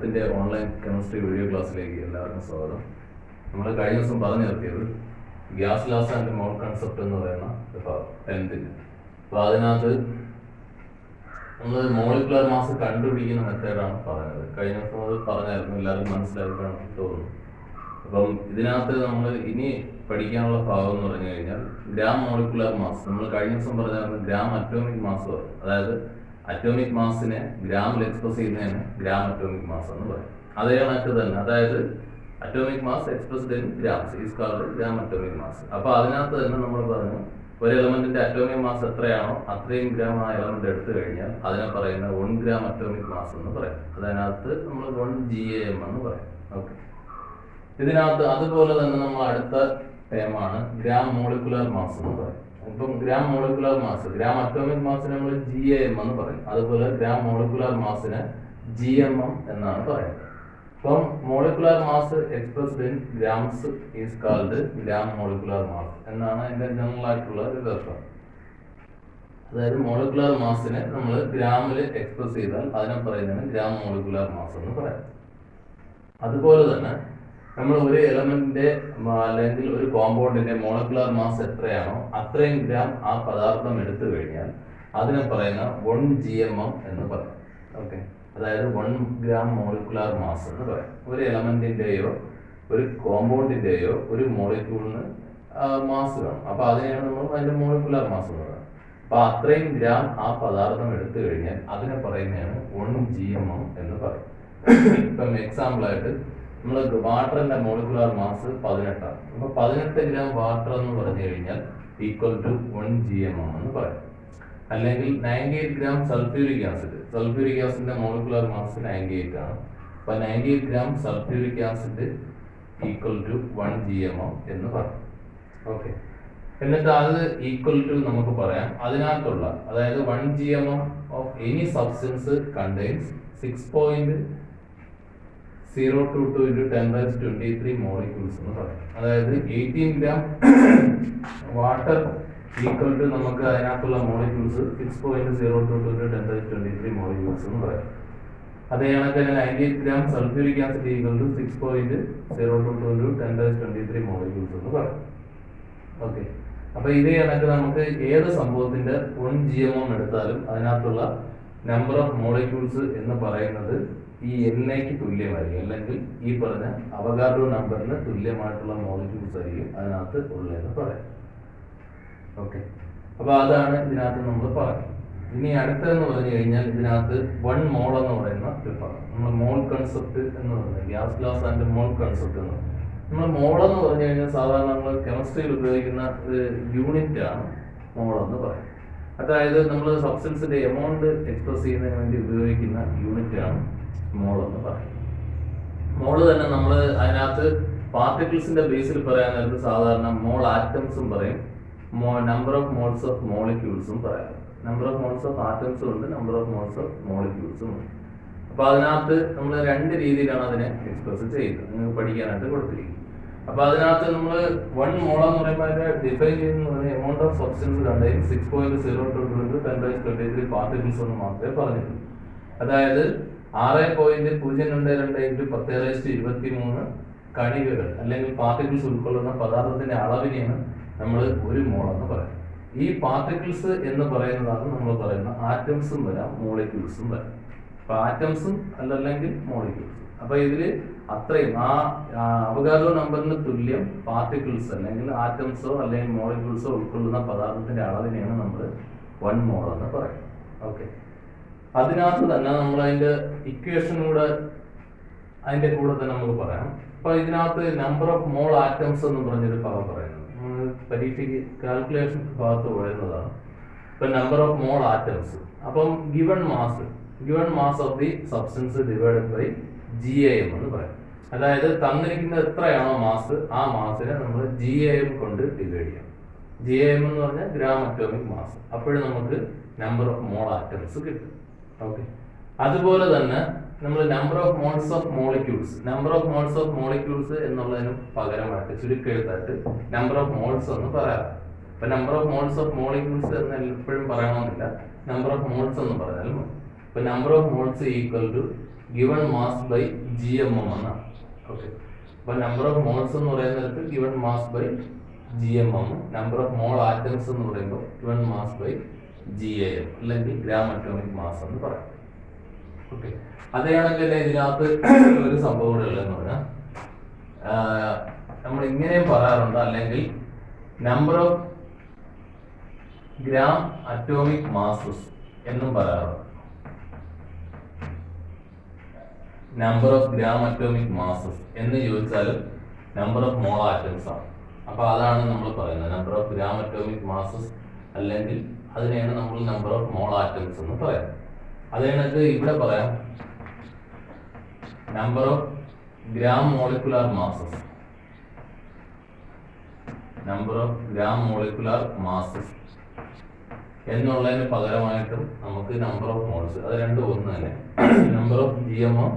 എലമെന്റിന്റെ online chemistry video ക്ലാസ്സിലേക്ക് എല്ലാവർക്കും സ്വാഗതം. നമ്മൾ കഴിഞ്ഞ ദിവസം പറഞ്ഞു നിർത്തിയത് gas laws and mole concept എന്ന് പറയുന്ന 10th. അപ്പോൾ അതിനകത്ത് നമ്മൾ മോളിക്കുലർ മാസ് കണ്ടുപിടിക്കുന്ന മെത്തേഡാണ് പറഞ്ഞത്. കഴിഞ്ഞ ദിവസം അത് പറഞ്ഞായിരുന്നു, എല്ലാവർക്കും മനസ്സിലാക്കാണെന്ന് തോന്നുന്നു. അപ്പം ഇതിനകത്ത് നമ്മൾ ഇനി പഠിക്കാനുള്ള ഭാഗം എന്ന് പറഞ്ഞു കഴിഞ്ഞാൽ ഗ്രാം മോളിക്കുലർ മാസ്. നമ്മൾ കഴിഞ്ഞ ദിവസം പറഞ്ഞായിരുന്നു ഗ്രാം അറ്റോമിക് മാസ് പറയും. അതായത് അറ്റോമിക് മാസിനെ ഗ്രാമിൽ എക്സ്പ്രസ് ചെയ്യുന്നതിന് ഗ്രാം അറ്റോമിക് മാസ് എന്ന് പറയും. അതേ കണക്ക് തന്നെ, അതായത് atomic mass expressed in grams is called gram atomic mass. അപ്പോൾ അതിനകത്ത് തന്നെ നമ്മൾ പറഞ്ഞു ഒരു എലമെന്റിന്റെ അറ്റോമിക് മാസ് എത്രയാണോ അത്രയും ഗ്രാം ആ എലമെന്റ് എടുത്തു കഴിഞ്ഞാൽ അതിനെ പറയുന്ന 1 ഗ്രാം അറ്റോമിക് മാസ് എന്ന് പറയും. അതിനകത്ത് നമ്മൾ 1 GAM എന്ന് പറയും. ഓക്കെ, ഇതിനകത്ത് അതുപോലെ തന്നെ നമ്മൾ അടുത്ത ടേമാണ് ഗ്രാം മോളിക്കുലർ മാസ് എന്ന് പറയും. ഇപ്പം gram molecular mass, gram atomic മാസിനെ നമ്മൾ GAM എന്ന് പറയും. അതുപോലെ ഗ്രാം മോളിക്കുലർ മാസിനെ GMM എന്നാണ് പറയുന്നത്. അപ്പം molecular mass expressed in grams is called gram molecular mass എന്നാണ് അതിന്റെ ജനറൽ ആയിട്ടുള്ള ഒരു ദർശനം. അതായത് മോളിക്കുലർ മാസിനെ നമ്മൾ ഗ്രാമിൽ എക്സ്പ്രസ് ചെയ്താൽ അതിനെ പറയുന്നതിന് ഗ്രാം മോളിക്കുലർ മാസ് എന്ന് പറയാം. അതുപോലെ തന്നെ നമ്മൾ ഒരു എലമെന്റിന്റെ അല്ലെങ്കിൽ ഒരു കോമ്പൗണ്ടിന്റെ മോളിക്കുലർ മാസ് എത്രയാണോ അത്രയും ഗ്രാം ആ പദാർത്ഥം എടുത്തു കഴിഞ്ഞാൽ അതിനെ പറയുന്ന 1 GMM എന്ന് പറയും. ഓക്കെ, അതായത് 1 ഗ്രാം മോളിക്കുലർ മാസ് എന്ന് പറയും. ഒരു എലമെന്റിന്റെയോ ഒരു കോമ്പൗണ്ടിന്റെയോ ഒരു മോളിക്യൂളിന് മാസ് വേണം. അപ്പൊ അതിനെയാണ് നമ്മൾ അതിന്റെ മോളിക്കുലർ മാസ് എന്ന് പറയുന്നത്. അപ്പൊ അത്രയും ഗ്രാം ആ പദാർത്ഥം എടുത്തു കഴിഞ്ഞാൽ അതിനെ പറയുന്നതാണ് 1 GMM എന്ന് പറയും. ഇപ്പം എക്സാമ്പിൾ ആയിട്ട് നമ്മൾ വാട്ടറിന്റെ മോളിക്കുലർ മാസ് 18 ആണ്. അപ്പൊ 18 ഗ്രാം വാട്ടർ എന്ന് പറഞ്ഞു കഴിഞ്ഞാൽ ഈക്വൽ ടു 1 GMM എന്ന് പറയും. അല്ലെങ്കിൽ 98 ഗ്രാം സൾഫ്യൂരിക് ആസിഡ്, സൾഫ്യൂരിക് ആസിഡിന്റെ മോളിക്കുലർ മാസ് 98 ആണ്. അപ്പൊ 98 gram sulphuric acid equal to 1 GMM എന്ന് പറയും. ഓക്കെ, എന്നിട്ട് അത് ഈക്വൽ ടു നമുക്ക് പറയാം അതിനകത്തുള്ള, അതായത് 1 GMM of any substance contains 6.022 into 10⁻23 molecules എന്ന് പറയും. അതായത് 18 ഗ്രാം വാട്ടർ ഈക്വൽ ടു നമുക്ക് അതിനകത്തുള്ള മോളിക്യൂൾസ് 6.022 into 10⁻23 molecules എന്ന് പറയും. അതേ കണക്ക് തന്നെ 98 gram sulphuric acid equal to 6.022 into 10⁻23 molecules എന്ന് പറയും. ഓക്കെ, അപ്പൊ ഇതേ കണക്ക് നമുക്ക് ഏത് സംഭവത്തിന്റെ 1 GMM എടുത്താലും അതിനകത്തുള്ള നമ്പർ ഓഫ് മോളിക്യൂൾസ് എന്ന് പറയുന്നത് ഈ NAക്ക് തുല്യമായിരിക്കും, അല്ലെങ്കിൽ ഈ പറഞ്ഞ അവഗാഡ്രോ നമ്പറിന് തുല്യമായിട്ടുള്ള മോളിക്യൂൾസ് ആയിരിക്കും അതിനകത്ത് ഉള്ളതെന്ന് പറയാം. ഓക്കെ, അപ്പൊ അതാണ് ഇതിനകത്ത് നമ്മൾ പറയുന്നത്. ഇനി അടുത്തതെന്ന് പറഞ്ഞു കഴിഞ്ഞാൽ ഇതിനകത്ത് 1 മോൾ എന്ന് പറയുന്ന ഒരു പദം, നമ്മൾ മോൾ കൺസെപ്റ്റ് എന്ന് പറയുന്നത് gas laws and mole concept എന്ന് പറയുന്നത്. നമ്മൾ മോൾ എന്ന് പറഞ്ഞു കഴിഞ്ഞാൽ സാധാരണ നമ്മൾ കെമിസ്ട്രിയിൽ ഉപയോഗിക്കുന്ന ഒരു യൂണിറ്റ് ആണ് മോൾ എന്ന് പറയുന്നത്. അതായത് നമ്മൾ സബ്സ്റ്റൻസിന്റെ എമൗണ്ട് എക്സ്പ്രസ് ചെയ്യുന്നതിന് വേണ്ടി ഉപയോഗിക്കുന്ന യൂണിറ്റ് ആണ് മോൾ എന്ന് പറയും. മോള് തന്നെ നമ്മൾ അതിനകത്ത് പാർട്ടിക്കിൾസിന്റെ ബേസിൽ പറയാൻ നേരത്ത് സാധാരണ മോൾ ആറ്റംസും പറയും, നമ്പർ ഓഫ് മോൾസ് ഓഫ് മോളിക്യൂൾസും പറയാം. നമ്പർ ഓഫ് മോൾസ് ഓഫ് ആറ്റംസും ഉണ്ട്, നമ്പർ ഓഫ് മോൾസ് ഓഫ് മോളിക്യൂൾസും ഉണ്ട്. അപ്പൊ അതിനകത്ത് നമ്മൾ 2 രീതിയിലാണ് അതിനെ എക്സ്പ്രസ് ചെയ്യുന്നത്, നിങ്ങൾക്ക് പഠിക്കാനായിട്ട് കൊടുത്തിരിക്കും. അപ്പൊ അതിനകത്ത് നമ്മൾ 1 മോൾ എന്ന് പറയുമ്പോൾ അതിന്റെ ഡിഫൈൻ ചെയ്യുന്ന amount of substance contain 6.022 into 10⁻23 particles എന്ന് മാത്രമേ പറഞ്ഞിട്ടുള്ളൂ. അതായത് 6.022 into 10⁻23 കണികകൾ അല്ലെങ്കിൽ പാർട്ടിക്കിൾസ് ഉൾക്കൊള്ളുന്ന പദാർത്ഥത്തിന്റെ അളവിനെയാണ് നമ്മൾ 1 മോൾ എന്ന് പറയുന്നത്. ഈ പാർട്ടിക്കിൾസ് എന്ന് പറയുന്നതാണ് നമ്മൾ പറയുന്ന ആറ്റംസും വരാം മോളിക്യൂൾസും വരാം. അപ്പൊ ആറ്റംസും അല്ലെങ്കിൽ മോളിക്യൂൾസും. അപ്പൊ ഇതില് അത്രയും ആ അവഗാഡ്രോ നമ്പറിന് തുല്യം പാർട്ടിക്കിൾസ് അല്ലെങ്കിൽ ആറ്റംസോ അല്ലെങ്കിൽ മോളിക്യൂൾസോ ഉൾക്കൊള്ളുന്ന പദാർത്ഥത്തിന്റെ അളവിനെയാണ് നമ്മൾ 1 മോൾ എന്ന് പറയുന്നത്. ഓക്കെ, അതിനകത്ത് തന്നെ നമ്മൾ അതിന്റെ ഇക്വേഷൻ കൂടെ അതിന്റെ കൂടെ തന്നെ നമുക്ക് പറയാം. അപ്പൊ ഇതിനകത്ത് നമ്പർ ഓഫ് മോൾ ആറ്റംസ് എന്ന് പറഞ്ഞൊരു ഭാഗം പറയുന്നത് പരീക്ഷയ്ക്ക് കാൽക്കുലേഷൻ ഭാഗത്ത് വരുന്നതാണ്. ഇപ്പൊ നമ്പർ ഓഫ് മോൾ ആറ്റംസ്, അപ്പം given mass of the substance divided by GAM എന്ന് പറയും. അതായത് തന്നിരിക്കുന്ന എത്രയാണോ മാസ് ആ മാസിനെ നമ്മൾ GAM കൊണ്ട് ഡിവൈഡ് ചെയ്യാം. GAM എന്ന് പറഞ്ഞാൽ ഗ്രാം അറ്റോമിക് മാസ്. അപ്പോഴും നമുക്ക് നമ്പർ ഓഫ് മോൾ ആറ്റംസ് കിട്ടും. ഓക്കെ, അതുപോലെ തന്നെ നമ്മൾ number of moles of molecules എന്നുള്ളതിന് പകരമായിട്ട് ചുരുക്കെഴുത്തായിട്ട് നമ്പർ ഓഫ് മോൾസ് എന്ന് പറയാം. അപ്പൊ number of moles of molecules എന്ന് എപ്പോഴും പറയണമെന്നില്ല, നമ്പർ ഓഫ് മോൾസ് എന്ന് പറഞ്ഞാലും മതി. ഇപ്പൊ number of moles equal to given mass by GMM എന്നാണ്. ഓക്കെ, അപ്പോൾ നമ്പർ ഓഫ് മോൾസ് എന്ന് പറയുന്നത് given mass by GMM, number of mole atoms എന്ന് പറയുമ്പോൾ ഗിവൺ മാസ് ബൈ GAM അല്ലെങ്കിൽ ഗ്രാം അറ്റോമിക് മാസ് എന്ന് പറയാം. ഓക്കെ, അതേയാണെങ്കിൽ ഇതിനകത്ത് ഒരു സംഭവം കൂടെ ഉള്ളതെന്ന് പറഞ്ഞാൽ നമ്മൾ ഇങ്ങനെയും പറയാറുണ്ട്, അല്ലെങ്കിൽ number of gram atomic masses എന്നും പറയാറുണ്ട്. Number of gram atomic masses എന്ന് ചോദിച്ചാലും നമ്പർ ഓഫ് മോൾ ആറ്റംസ് ആണ്. അപ്പൊ അതാണ് നമ്മൾ പറയുന്നത് number of gram atomic masses, അല്ലെങ്കിൽ അതിനെയാണ് നമ്മൾ നമ്പർ ഓഫ് മോൾ ആറ്റംസ് എന്ന് പറയുന്നത്. അത് കണക്ക് ഇവിടെ പറയാം number of gram molecular masses, number of gram molecular masses എന്നുള്ളതിന് പകരമായിട്ടും നമുക്ക് നമ്പർ ഓഫ് മോൾസ്, അത് രണ്ടും ഒന്ന് തന്നെ. നമ്പർ ഓഫ് GMM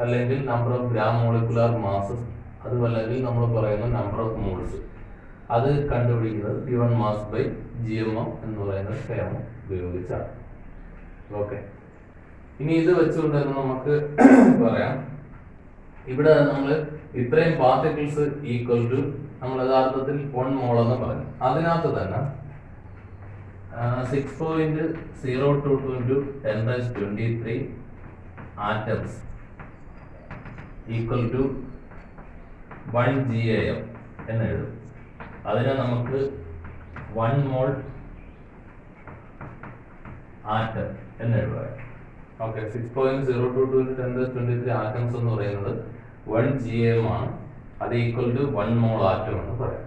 അല്ലെങ്കിൽ number of gram molecular masses, അതുമല്ലെങ്കിൽ നമ്മൾ പറയുന്ന നമ്പർ ഓഫ് മോൾസ്, അത് കണ്ടുപിടിക്കുന്നത് ഗിവൺ മാസ് ബൈ GMM എന്ന് പറയുന്ന ടേം ഉപയോഗിച്ചാണ്. ഓക്കെ, ഇനി ഇത് വെച്ചുകൊണ്ട് തന്നെ നമുക്ക് പറയാം, ഇവിടെ നമ്മൾ ഇത്രയും പാർട്ടിക്കിൾസ് ഈക്വൽ ടു നമ്മൾ യഥാർത്ഥത്തിൽ 1 മോൾ എന്ന് പറഞ്ഞു. അതിനകത്ത് തന്നെ 6.022 into 10⁻23 atoms equal to 1 GAM എന്ന് എഴുതും. അതിനെ നമുക്ക് 1 മോൾ ആറ്റം എന്ന് എഴുതാം. ഓക്കെ, 6.022 into 10⁻23 ആറ്റംസ് എന്ന് പറയുന്നത് 1 GAM ആണ്. അത് ഈക്വൽ ടു 1 മോൾ ആറ്റം എന്ന് പറയാം.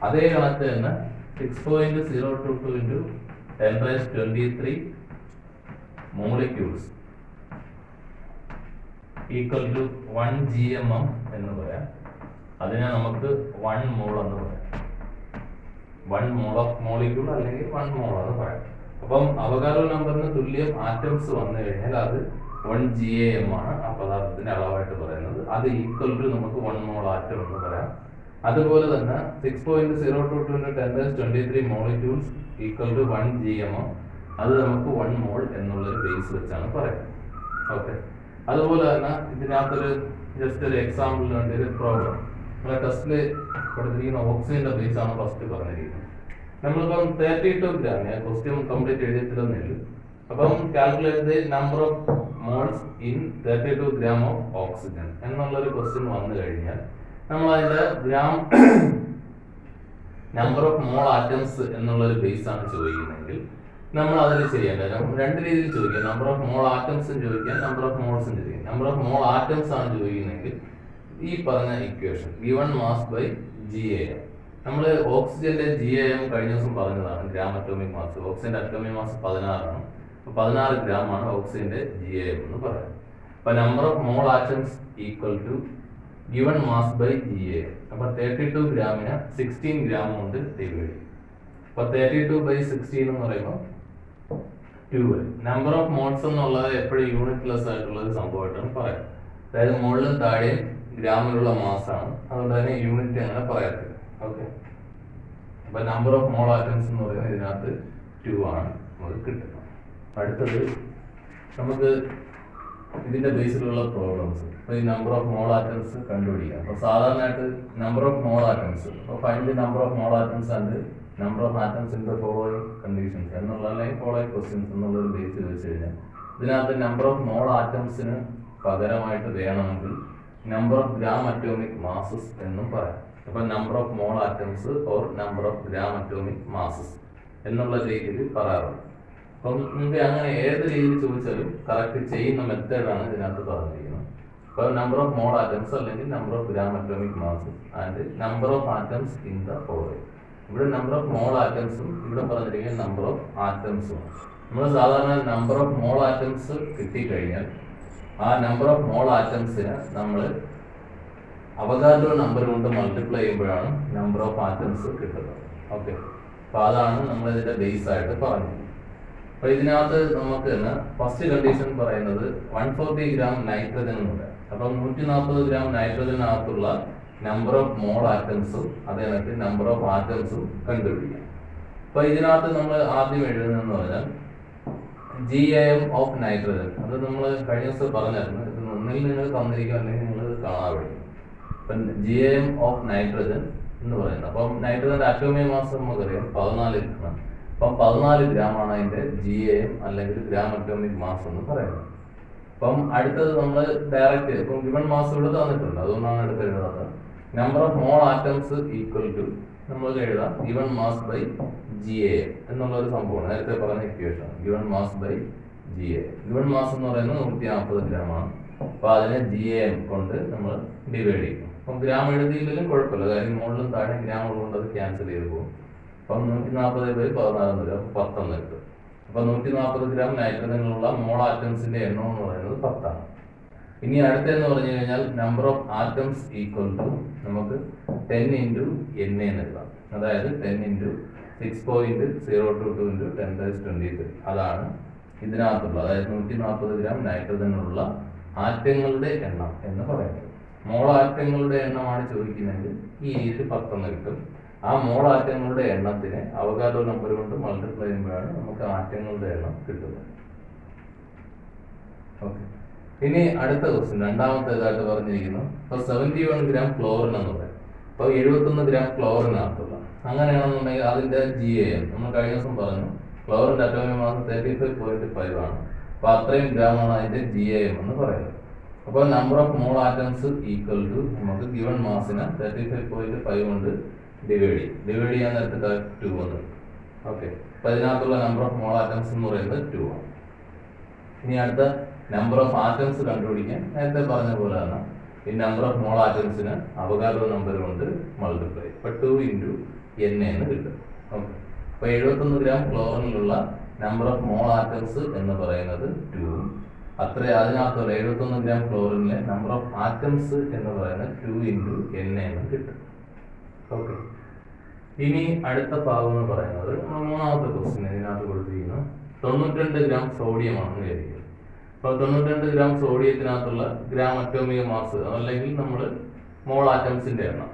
അതേ കണക്ക് തന്നെ 6.022 into 10⁻23 molecules equal to 1 GMM എന്ന് പറയാം. അതിനെ നമുക്ക് 1 മോൾ എന്ന് പറയാം. 1 മോൾ ഓഫ് മോളിക്യൂൾ അല്ലെങ്കിൽ 1 മോൾ എന്ന് പറയാം. അപ്പം അവഗാഡ്രോ നമ്പറിന് തുല്യം ആറ്റംസ് വന്നു കഴിഞ്ഞാൽ അത് 1 GAM ആണ് ആ പദാർത്ഥത്തിന്റെ അളവായിട്ട് പറയുന്നത്. അത് ഈക്വൽ ടു നമുക്ക് 1 മോൾ ആറ്റം എന്ന് പറയാം. അതുപോലെ തന്നെ 6.022 into 10⁻23 molecules equal to 1 GMM, അത് നമുക്ക് 1 മോൾ എന്നുള്ളൊരു ബേസ് വെച്ചാണ് പറയുന്നത്. ഓക്കെ, അതുപോലെ തന്നെ ഇതിനകത്തൊരു ജസ്റ്റ് ഒരു എക്സാമ്പിളിന് വേണ്ടി ഒരു പ്രോബ്ലം നമ്മളെ ടെസ്റ്റിൽ കൊടുത്തിരിക്കുന്ന ഓക്സിജന്റെ ബേസ് ആണ് ഫസ്റ്റ് പറഞ്ഞിരിക്കുന്നത്. നമ്മളിപ്പം 32 ഗ്രാം, ഞാൻ ക്വസ്റ്റ്യൻ കംപ്ലീറ്റ് എഴുതിയിട്ടില്ലെന്നേ ഉള്ളൂ. അപ്പം calculate the number of moles in 32 gram of oxygen എന്നുള്ളൊരു ക്വസ്റ്റ്യൻ വന്നു കഴിഞ്ഞാൽ നമ്മൾ അതിന്റെ gram number of mole atoms എന്നുള്ളൊരു ബേസ് ആണ് ചോദിക്കുന്നതെങ്കിൽ നമ്മൾ അതിൽ ചെയ്യേണ്ടത് രണ്ട് രീതിയിൽ ചോദിക്കാം. നമ്പർ ഓഫ് മോൾ ആറ്റംസും ചോദിക്കാം, നമ്പർ ഓഫ് മോൾസും ചോദിക്കാം. നമ്പർ ഓഫ് മോൾ ആറ്റംസ് ആണ് ചോദിക്കുന്നതെങ്കിൽ ഈ പറഞ്ഞ equation given mass by GAM, നമ്മൾ ഓക്സിജന്റെ GAM കഴിഞ്ഞ ദിവസം പറഞ്ഞതാണ് ഗ്രാം അറ്റോമിക് മാസ്. ഓക്സിജന്റെ അറ്റോമിക് മാസ് 16 ആണ്. 16 ഗ്രാം ആണ് ഓക്സിജന്റെ GAM എന്ന് പറയുന്നത്. അപ്പൊ number of mole atoms equal to given mass by GAM. അപ്പൊ 32 ഗ്രാമിന് 16 ഗ്രാം കൊണ്ട് ഡിവൈഡ് ചെയ്യും. അപ്പൊ 32 by 16 എന്ന് പറയുമ്പോൾ 12. നമ്പർ ഓഫ് മോൾസ് എന്നുള്ളത് എപ്പോഴും യൂണിറ്റ് ലെസ് ആയിട്ടുള്ള ഒരു സംഭവമായിട്ടാണ് പറയാം. അതായത് മുകളിലും താഴെയും ഗ്രാമിലുള്ള മാസാണ്, അതുകൊണ്ട് തന്നെ യൂണിറ്റ് അങ്ങനെ പറയത്തില്ല. ഓക്കെ, അപ്പൊ നമ്പർ ഓഫ് മോൾ ആറ്റംസ് എന്ന് പറയുന്നത് ഇതിനകത്ത് 2 ആണ് നമുക്ക് കിട്ടുന്നത്. അടുത്തത് നമുക്ക് ഇതിന്റെ ബേസിലുള്ള പ്രോബ്ലംസ്. ഈ നമ്പർ ഓഫ് മോൾ ആറ്റംസ് കണ്ടുപിടിക്കാം. അപ്പോൾ സാധാരണയായിട്ട് നമ്പർ ഓഫ് മോൾ ആറ്റംസ്, അപ്പോൾ find the number of mole atoms and number of atoms in the following conditions എന്നുള്ള അല്ലെങ്കിൽ ഫോളോയിങ് ക്വസ്റ്റ്യൻസ് എന്നുള്ളൊരു ബേസ് വെച്ച് കഴിഞ്ഞാൽ ഇതിനകത്ത് നമ്പർ ഓഫ് മോൾ ആറ്റംസിന് പകരമായിട്ട് വേണമെങ്കിൽ number of gram atomic masses എന്നും പറയാം. അപ്പോൾ number of mole atoms or number of gram atomic masses എന്നുള്ള രീതിയിൽ പറയാറുണ്ട്. അപ്പം നിങ്ങൾക്ക് അങ്ങനെ ഏത് രീതിയിൽ ചോദിച്ചാലും കറക്റ്റ് ചെയ്യുന്ന മെത്തേഡാണ് ഇതിനകത്ത് പറഞ്ഞിരിക്കുന്നത്. അപ്പോൾ നമ്പർ ഓഫ് മോൾ ആറ്റംസ് അല്ലെങ്കിൽ number of gram atomic masses and number of atoms in the following. ഇവിടെ നമ്പർ ഓഫ് മോൾ ആറ്റംസും ഇവിടെ പറഞ്ഞിരിക്കുന്ന നമ്പർ ഓഫ് ആറ്റംസും. നമ്മൾ സാധാരണ നമ്പർ ഓഫ് മോൾ ആറ്റംസ് കിട്ടിക്കഴിഞ്ഞാൽ ആ നമ്പർ ഓഫ് മോൾ ആറ്റംസിന് നമ്മൾ അവഗാഡ്രോ നമ്പർ കൊണ്ട് മൾട്ടിപ്ലൈ ചെയ്യുമ്പോഴാണ് നമ്പർ ഓഫ് ആറ്റംസ് കിട്ടുന്നത്. ഓക്കെ, അപ്പോൾ അതാണ് നമ്മൾ ഇതിന്റെ ബേസ് ആയിട്ട് പറഞ്ഞത്. അപ്പൊ ഇതിനകത്ത് നമുക്ക് തന്നെ ഫസ്റ്റ് കണ്ടീഷൻ പറയുന്നത് 140 ഗ്രാം നൈട്രജൻ ഉണ്ട്. അപ്പം 140 ഗ്രാം നൈട്രജനകത്തുള്ള നമ്പർ ഓഫ് മോൾ ആറ്റംസും അതേ കണക്ക് നമ്പർ ഓഫ് ആറ്റംസും കണ്ടുപിടിക്കാം. അപ്പൊ ഇതിനകത്ത് നമ്മൾ ആദ്യം എഴുതുന്നതെന്ന് പറഞ്ഞാൽ GAM ഓഫ് നൈട്രജൻ, അത് നമ്മൾ കഴിഞ്ഞ ദിവസം പറഞ്ഞായിരുന്നു. ഇത് ഒന്നിൽ നിങ്ങൾ തന്നിരിക്കും അല്ലെങ്കിൽ നിങ്ങൾ കാണാൻ പഠിക്കും. ഇപ്പം GAM ഓഫ് നൈട്രജൻ എന്ന് പറയുന്നത്. അപ്പം നൈട്രജൻ്റെ അറ്റോമിക് മാസ് നമുക്കറിയാം 14 gram. അപ്പം 14 gram അതിൻ്റെ GAM അല്ലെങ്കിൽ ഗ്രാം അറ്റോമിക് മാസ് എന്ന് പറയുന്നത്. അപ്പം അടുത്തത് നമ്മൾ ഡയറക്റ്റ് ഇപ്പം ഗിവൺ മാസ് ഇവിടെ തന്നിട്ടുണ്ട്, അതുകൊണ്ടാണ് അടുത്ത് എഴുതുന്നത്. Number of mole atoms equal to നമ്മൾ എഴുതാം ഗിവൺ മാസ് ബൈ GAM എന്നുള്ള ഒരു സംഭവമാണ്. നേരത്തെ പറഞ്ഞ equation given mass by GAM. Given mass എന്ന് പറയുന്നത് 140 gram ആണ്. അപ്പോൾ അതിനെ GAM കൊണ്ട് നമ്മൾ ഡിവൈഡ് ചെയ്യും. അപ്പം ഗ്രാം എഴുതിയില്ലെങ്കിലും കുഴപ്പമില്ല, കാര്യം മുകളിലും താഴെ ഗ്രാം ഉള്ളതുകൊണ്ട് അത് ക്യാൻസൽ ചെയ്ത് പോകും. അപ്പം 140/14 അപ്പോൾ 10 കിട്ടും. അപ്പോൾ 140 gram നൈട്രജനിലുള്ള മോൾ ആറ്റംസിന്റെ എണ്ണം എന്ന് പറയുന്നത് 10 ആണ്. ഇനി അടുത്തെന്ന് പറഞ്ഞു കഴിഞ്ഞാൽ number of atoms equal to നമുക്ക് 10 × Na എന്ന് എഴുതാം. അതായത് 10 × 6.022 × 10⁻23. അതാണ് ഇതിനകത്തുള്ള, അതായത് 140 gram നൈട്രജനിലുള്ള ആറ്റങ്ങളുടെ എണ്ണം എന്ന് പറയുന്നത്. മോൾ ആറ്റങ്ങളുടെ എണ്ണമാണ് ചോദിക്കുന്നതെങ്കിൽ ഈ രീതിയിൽ 10 കിട്ടും. ആ മോൾ ആറ്റങ്ങളുടെ എണ്ണത്തിനെ അവഗാഡ്രോ നമ്പർ കൊണ്ട് മൾട്ടിപ്ലൈ ചെയ്യുമ്പോഴാണ് നമുക്ക് ആറ്റങ്ങളുടെ എണ്ണം കിട്ടുന്നത്. ഓക്കെ, ഇനി അടുത്ത ക്വസ്റ്റ്യൻ രണ്ടാമത്തേതായിട്ട് പറഞ്ഞിരിക്കുന്നു. ഇപ്പോൾ 71 gram ക്ലോറിൻ എന്ന് പറയും. അപ്പോൾ 71 gram ക്ലോറിനകത്തുള്ള, അങ്ങനെയാണെന്നുണ്ടെങ്കിൽ അതിന്റെ GAM നമ്മൾ കഴിഞ്ഞ ദിവസം പറഞ്ഞു ക്ലോറിന്റെ അറ്റോമിക് മാസ് 35.5 ആണ്. അപ്പോൾ അത്രയും ഗ്രാമാണ് അതിന്റെ GAM എന്ന് പറയുന്നത്. അപ്പോൾ number of mole atoms equal to നമുക്ക് ഗിവൺ മാസിനെ 35.5 കൊണ്ട് ഡിവൈഡ് ചെയ്യാൻ നേരത്തെ 2 വന്നു. ഓക്കെ, അപ്പോൾ ഇതിനകത്തുള്ള നമ്പർ ഓഫ് മോൾ ആറ്റംസ് എന്ന് പറയുന്നത് 2 ആണ്. ഇനി അടുത്ത നമ്പർ ഓഫ് ആറ്റംസ് കണ്ടുപിടിക്കാൻ നേരത്തെ പറഞ്ഞ പോലെ തന്നെ ഈ നമ്പർ ഓഫ് മോൾ ആറ്റംസിന് അവഗാഡ്രോ നമ്പർ കൊണ്ട് മൾട്ടിപ്ലൈ. അപ്പോൾ 2 × Na എന്ന് കിട്ടും. ഓക്കെ, അപ്പോൾ 71 gram ക്ലോറിനിലുള്ള നമ്പർ ഓഫ് മോൾ ആറ്റംസ് എന്ന് പറയുന്നത് 2. അതിനകത്തുള്ള 71 gram ക്ലോറിനിലെ നമ്പർ ഓഫ് ആറ്റംസ് എന്ന് പറയുന്നത് 2 × Na എന്ന് കിട്ടും. ഓക്കെ, ഇനി അടുത്ത ഭാഗം എന്ന് പറയുന്നത് മൂന്നാമത്തെ ക്വസ്റ്റ്യൻ ഇതിനകത്ത് കൊടുത്തിരിക്കുന്നത് 92 gram സോഡിയം ആണെന്ന് വിചാരിക്കുക. അപ്പോൾ 92 gram സോഡിയത്തിനകത്തുള്ള ഗ്രാം അറ്റോമിക് മാസ് അല്ലെങ്കിൽ നമ്മൾ മോൾ ആറ്റംസിന്റെ എണ്ണം.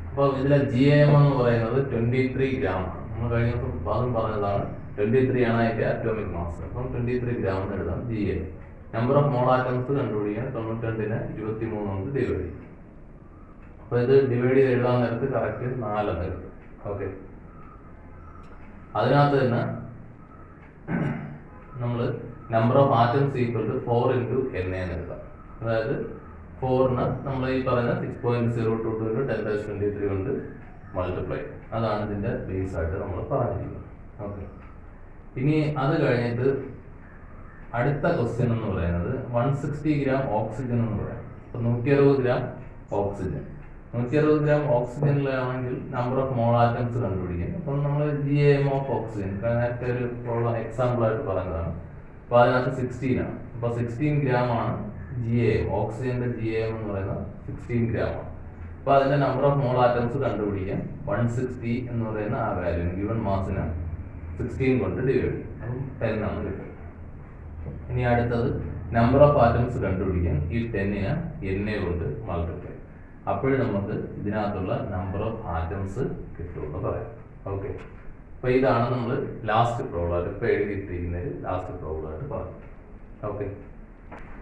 അപ്പോൾ ഇതിലെ GAM എന്ന് പറയുന്നത് 23 gram ആണ്. നമ്മൾ കഴിഞ്ഞ ദിവസം അതും പറഞ്ഞതാണ്, 23 ആണ് അതിന്റെ അറ്റോമിക് മാസ്. അപ്പം 23 gram എന്ന് എഴുതാം GAM. Number of mole atoms കണ്ടുപിടിക്കാൻ 92നെ 23 കൊണ്ട് ഡിവൈഡ് ചെയ്യും. അപ്പോൾ ഇത് ഡിവൈഡ് ചെയ്ത് എഴുതാൻ നേരത്ത് കറക്റ്റ് 4 എന്ന് കിട്ടും. ഓക്കെ, അതിനകത്ത് തന്നെ നമ്മൾ number of atoms equal to 4 × Na എന്ന് എഴുതാം. അതായത് 4ന് നമ്മൾ ഈ പറയുന്ന 6.022 × 10⁻23 കൊണ്ട് മൾട്ടിപ്ലൈ. അതാണ് ഇതിന്റെ ബേസ് ആയിട്ട് നമ്മൾ പറഞ്ഞിരിക്കുന്നത്. ഓക്കെ, ഇനി അത് കഴിഞ്ഞിട്ട് അടുത്ത ക്വസ്റ്റ്യൻ എന്ന് പറയുന്നത് 160 gram ഓക്സിജൻ എന്ന് പറയാം. അപ്പോൾ 160 gram ഓക്സിജൻ 160 gram ഓക്സിജനിലാണെങ്കിൽ നമ്പർ ഓഫ് മോൾ ആറ്റംസ് കണ്ടുപിടിക്കും. അപ്പം നമ്മൾ GAM ഓഫ് ഓക്സിജൻ നേരത്തെ ഒരു എക്സാമ്പിൾ ആയിട്ട് പറഞ്ഞതാണ്. അപ്പോൾ അതിനകത്ത് 16 ആണ്. അപ്പോൾ 16 gram ആണ് GAM. ഓക്സിജന്റെ GAM എന്ന് പറയുന്നത് 16 gram ആണ്. അപ്പോൾ അതിന്റെ നമ്പർ ഓഫ് മോൾ ആറ്റംസ് കണ്ടുപിടിക്കാൻ 160 എന്ന് പറയുന്ന ആ വാല്യൂ ഗിവൺ മാസിനെ 16 കൊണ്ട് ഡിവൈഡ് ചെയ്യും. അപ്പം 10 ആണ് കിട്ടും. ഇനി അടുത്തത് നമ്പർ ഓഫ് ആറ്റംസ് കണ്ടുപിടിക്കാൻ ഈ 10നെ Na കൊണ്ട് മൾട്ടിപ്ലൈ. അപ്പോഴും നമുക്ക് ഇതിനകത്തുള്ള നമ്പർ ഓഫ് ആറ്റംസ് കിട്ടുമെന്ന് പറയാം. ഓക്കെ, അപ്പോൾ ഇതാണ് നമ്മൾ ലാസ്റ്റ് പ്രോബ്ലം ആയിട്ട് ഇപ്പോൾ എഴുതിയിട്ടിരിക്കുന്നത് ലാസ്റ്റ് പ്രോബ്ലം ആയിട്ട് പറഞ്ഞു. ഓക്കെ,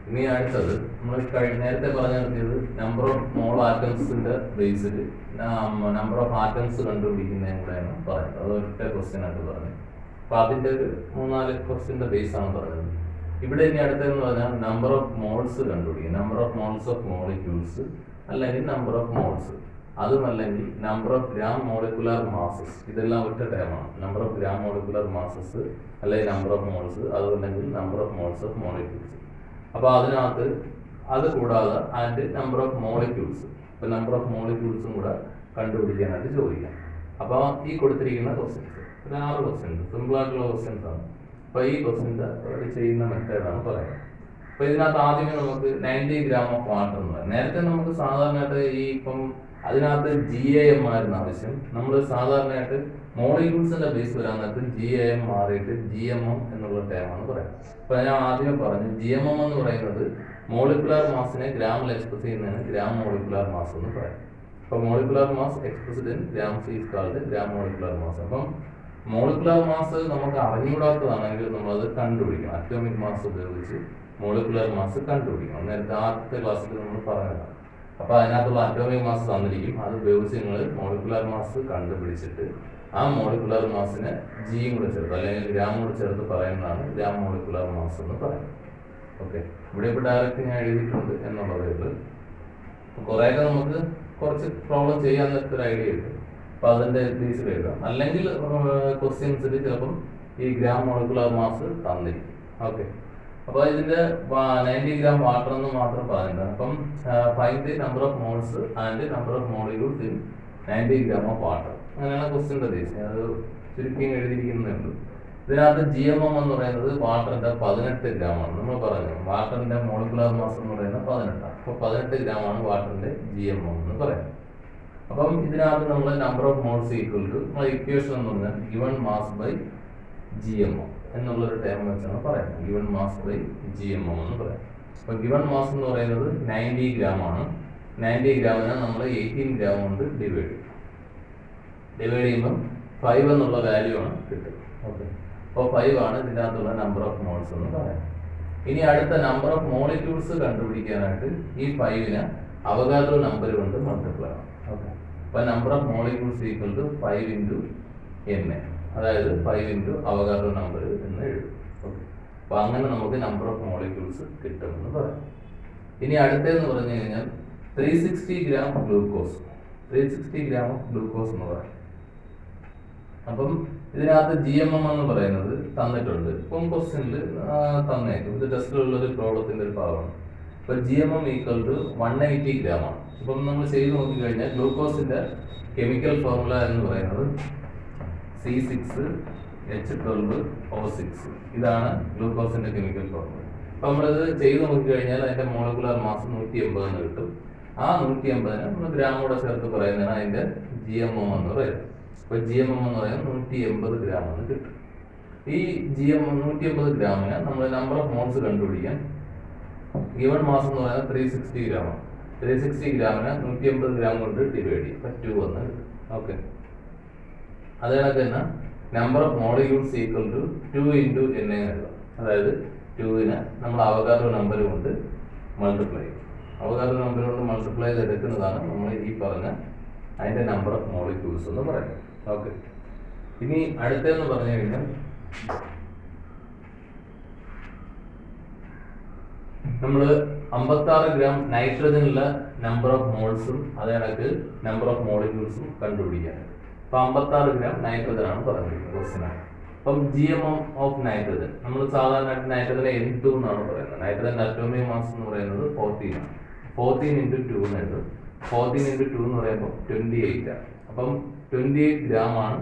ഇനി അടുത്തത് നമ്മൾ നേരത്തെ പറഞ്ഞു നിർത്തിയത് നമ്പർ ഓഫ് മോൾ ആറ്റംസിന്റെ ബേസിൽ നമ്പർ ഓഫ് ആറ്റംസ് കണ്ടുപിടിക്കുന്നതിന് കൂടെയാണ് പറയുന്നത്. അത് ഒറ്റ ക്വസ്റ്റ്യൻ ആയിട്ട് പറഞ്ഞു. അപ്പോൾ അതിൻ്റെ ഒരു 3-4 ക്വസ്റ്റ്യൻ്റെ ബേസ് ആണ് പറഞ്ഞത്. ഇവിടെ ഇനി അടുത്തതെന്ന് പറഞ്ഞാൽ നമ്പർ ഓഫ് മോൾസ് കണ്ടുപിടിക്കും. Number of moles of molecules അല്ലെങ്കിൽ നമ്പർ ഓഫ് മോൾസ്, അതുമല്ലെങ്കിൽ number of gram molecular masses. ഇതെല്ലാം ഒറ്റ ടൈമാണ്. Number of gram molecular masses അല്ലെങ്കിൽ നമ്പർ ഓഫ് മോൾസ്, അതുമല്ലെങ്കിൽ number of moles of molecules. അപ്പോൾ അതിനകത്ത് അത് കൂടാതെ ആൻഡ് നമ്പർ ഓഫ് മോളിക്യൂൾസ്, ഇപ്പോൾ നമ്പർ ഓഫ് മോളിക്യൂൾസും കൂടെ കണ്ടുപിടിക്കാനായിട്ട് ചോദിക്കാം. അപ്പോൾ ഈ കൊടുത്തിരിക്കുന്ന ക്വസ്റ്റ്യൻസ് 6 ക്വസ്റ്റ്യൻസ് സിമ്പിളായിട്ടുള്ള ക്വസ്റ്റ്യൻസ് ആണ്. അപ്പോൾ ഈ ക്വസ്റ്റ്യൻസ് ചെയ്യുന്ന മെത്തേഡാണ് പറയുന്നത്. അപ്പോൾ ഇതിനകത്ത് ആദ്യമേ നമുക്ക് 90 gram ഓഫ് വാട്ടർ എന്ന് പറയാം. നേരത്തെ നമുക്ക് സാധാരണയായിട്ട് ഈ ഇപ്പം അതിനകത്ത് GAM ആയിരുന്നു ആവശ്യം. നമ്മൾ സാധാരണയായിട്ട് മോളിക്യൂൾസിന്റെ ബേസ് വരാൻ നേരത്ത് GAM മാറിയിട്ട് GMM എന്നുള്ള ടൈമാണ് പറയാം. അപ്പോൾ ഞാൻ ആദ്യമേ പറഞ്ഞു GMM എന്ന് പറയുന്നത് മോളിക്കുലർ മാസിനെ ഗ്രാമിൽ എക്സ്പ്രസ് ചെയ്യുന്നതിന് ഗ്രാം മോളിക്കുലർ മാസ് എന്ന് പറയാം. അപ്പോൾ molecular mass expressed in grams is called gram molecular mass. അപ്പം മോളിക്കുലർ മാസ് നമുക്ക് അറിഞ്ഞുകൂടാത്തതാണെങ്കിൽ നമ്മളത് കണ്ടുപിടിക്കണം. അറ്റോമിക് മാസ് ഉപയോഗിച്ച് മോളിക്കുലർ മാസ് കണ്ടുപിടിക്കണം. നേരത്തെ ആദ്യത്തെ ക്ലാസ്സിൽ നമ്മൾ പറഞ്ഞതാണ്. അപ്പോൾ അതിനകത്തുള്ള അറ്റോമിക് മാസ് തന്നിരിക്കും. അത് ഉപയോഗിച്ച് നിങ്ങൾ മോളിക്കുലർ മാസ് കണ്ടുപിടിച്ചിട്ട് ആ മോളിക്കുലർ മാസിനെ ജിയും കൂടെ ചേർത്ത് അല്ലെങ്കിൽ ഗ്രാം കൂടെ ചേർത്ത് പറയുന്നതാണ് ഗ്രാം മോളിക്കുലർ മാസ് എന്ന് പറയുന്നത്. ഓക്കെ, ഇവിടെ ഇപ്പോൾ ഡയറക്റ്റ് ഞാൻ എഴുതിയിട്ടുണ്ട് എന്നുള്ളതേ ഉള്ളൂ. കുറേയൊക്കെ നമുക്ക് കുറച്ച് പ്രോബ്ലം ചെയ്യാൻ ഒരു ഐഡിയ ഉണ്ട്. അപ്പോൾ അതിൻ്റെ ബേസിൽ എഴുതാം. അല്ലെങ്കിൽ ക്വസ്റ്റ്യൻസിൽ ചിലപ്പം ഈ ഗ്രാം മോളിക്കുലർ മാസ് തന്നിരിക്കും. ഓക്കെ, അപ്പോൾ ഇതിൻ്റെ 90 ഗ്രാം വാട്ടർ എന്ന് മാത്രം പറയുന്നത്. അപ്പം find the number of moles and number of molecules in 90 gram of water. അങ്ങനെയാണ് ക്വസ്റ്റ്യൻ ഉദ്ദേശിച്ചത്. അത് ചുരുക്കി എഴുതിയിരിക്കുന്നുണ്ട്. ഇതിനകത്ത് GMM എന്ന് പറയുന്നത് വാട്ടറിന്റെ 18 ഗ്രാമാണ്. നമ്മൾ പറഞ്ഞു വാട്ടറിന്റെ മോളിക്കുലർ മാസ് എന്ന് പറയുന്നത് 18. അപ്പോൾ 18 ഗ്രാമാണ് വാട്ടറിന്റെ GMM എന്ന് പറയുന്നത്. അപ്പം ഇതിനകത്ത് നമ്മൾ number of moles equal to equation എന്ന് പറഞ്ഞാൽ ഗിവൺ മാസ് ബൈ GMM എന്നുള്ളൊരു ടേം വെച്ചാണ് പറയുന്നത്. ഗിവൺ മാസ് ബൈ GMM എന്ന് പറയാം. അപ്പോൾ ഗിവൺ മാസ് എന്ന് പറയുന്നത് 90 ഗ്രാം ആണ്. 90 ഗ്രാമിനെ നമ്മൾ 18 ഗ്രാം കൊണ്ട് ഡിവൈഡ് ചെയ്യുമ്പം 5 എന്നുള്ള വാല്യൂ ആണ് കിട്ടും. ഓക്കെ, അപ്പോൾ 5 ആണ് ഇതിനകത്തുള്ള നമ്പർ ഓഫ് മോൾസ് എന്ന് പറയാം. ഇനി അടുത്ത നമ്പർ ഓഫ് മോളിക്യൂൾസ് കണ്ടുപിടിക്കാനായിട്ട് ഈ 5നെ അവഗാഡ്രോ നമ്പർ കൊണ്ട് മൾട്ടിപ്ലൈ ആണ്. ഓക്കെ, അപ്പോൾ number of molecules equal to 5 into NA, അതായത് 5 ഇൻറ്റു അവഗാഡ്രോ നമ്പർ എന്ന് എഴുതും. ഓക്കെ, അപ്പോൾ അങ്ങനെ നമുക്ക് നമ്പർ ഓഫ് മോളിക്യൂൾസ് കിട്ടുമെന്ന് പറയാം. ഇനി അടുത്തതെന്ന് പറഞ്ഞു കഴിഞ്ഞാൽ 360 gram glucose. 360 gram of glucose എന്ന് പറയാം. അപ്പം ഇതിനകത്ത് GMM എന്ന് പറയുന്നത് തന്നിട്ടുണ്ട്. ഇപ്പം ക്വസ്റ്റ്യനിൽ തന്നേക്കും. ഇത് ടെസ്റ്റിലുള്ളൊരു പ്രോബ്ലത്തിൻ്റെ ഒരു ഭാഗമാണ്. ഇപ്പം GMM ഈക്വൽ ടു 180 ഗ്രാം ആണ്. ഇപ്പം നമ്മൾ ചെയ്ത് നോക്കിക്കഴിഞ്ഞാൽ ഗ്ലൂക്കോസിൻ്റെ കെമിക്കൽ ഫോർമുല എന്ന് പറയുന്നത് C6H12O6. ഇതാണ് ഗ്ലൂക്കോസിൻ്റെ കെമിക്കൽ ഫോർമുല. അപ്പം നമ്മളിത് ചെയ്ത് നോക്കിക്കഴിഞ്ഞാൽ അതിൻ്റെ മോളിക്കുലർ മാസ് 180 എന്ന് കിട്ടും. ആ 180ന് നമ്മൾ ഗ്രാം കൂടെ ചേർത്ത് പറയുന്നതാണ് അതിൻ്റെ GMM എന്ന് പറയുന്നത്. അപ്പോൾ GMM എന്ന് പറയുന്നത് 180 ഗ്രാം എന്ന് കിട്ടും. ഈ 180 ഗ്രാമിന് നമ്മൾ നമ്പർ ഓഫ് മോൾസ് കണ്ടുപിടിക്കാൻ ഗിവൺ മാസ് എന്ന് പറയുന്നത് 360 ഗ്രാമാണ്. 360 ഗ്രാമിന് 180 ഗ്രാം കൊണ്ട് ഡിവൈഡ് ചെയ്യും. അപ്പോൾ 2 എന്ന് കിട്ടും. ഓക്കെ, അതേ കണക്ക് തന്നെ number of molecules equal to 2 into NA എഴുതാം. അതായത് 2നെ നമ്മൾ അവഗാഡ്രോ നമ്പർ കൊണ്ട് മൾട്ടിപ്ലൈ ചെയ്യും. അവഗാഡ്രോ നമ്പർ കൊണ്ട് മൾട്ടിപ്ലൈ ചെയ്തെടുക്കുന്നതാണ് നമ്മൾ ഈ പറഞ്ഞ അതിൻ്റെ നമ്പർ ഓഫ് മോളിക്യൂൾസ് എന്ന് പറയുന്നത്. ഓക്കെ, ഇനി അടുത്തെന്ന് പറഞ്ഞു കഴിഞ്ഞാൽ നമ്മൾ 56 ഗ്രാം നൈട്രജനിലെ നമ്പർ ഓഫ് മോൾസും അതേ കണക്ക് നമ്പർ ഓഫ് മോളിക്യൂൾസും കണ്ടുപിടിക്കാൻ. അപ്പോൾ 56 ഗ്രാം നൈട്രജൻ ആണ് പറഞ്ഞിരിക്കുന്നത് ക്വസ്റ്റ്യനാണ്. അപ്പം GMM ഓഫ് നൈട്രജൻ നമ്മൾ സാധാരണ നൈട്രജനെ N2 എന്നാണ് പറയുന്നത്. നൈട്രജൻ്റെ അറ്റോമിക് മാസ് എന്ന് പറയുന്നത് 14 ആണ്. 14 ഇൻറ്റു 2 എന്ന് എഴുതും. 14 ഇൻറ്റു 2 എന്ന് പറയുമ്പോൾ 28 ആണ്. അപ്പം 28 ഗ്രാം ആണ്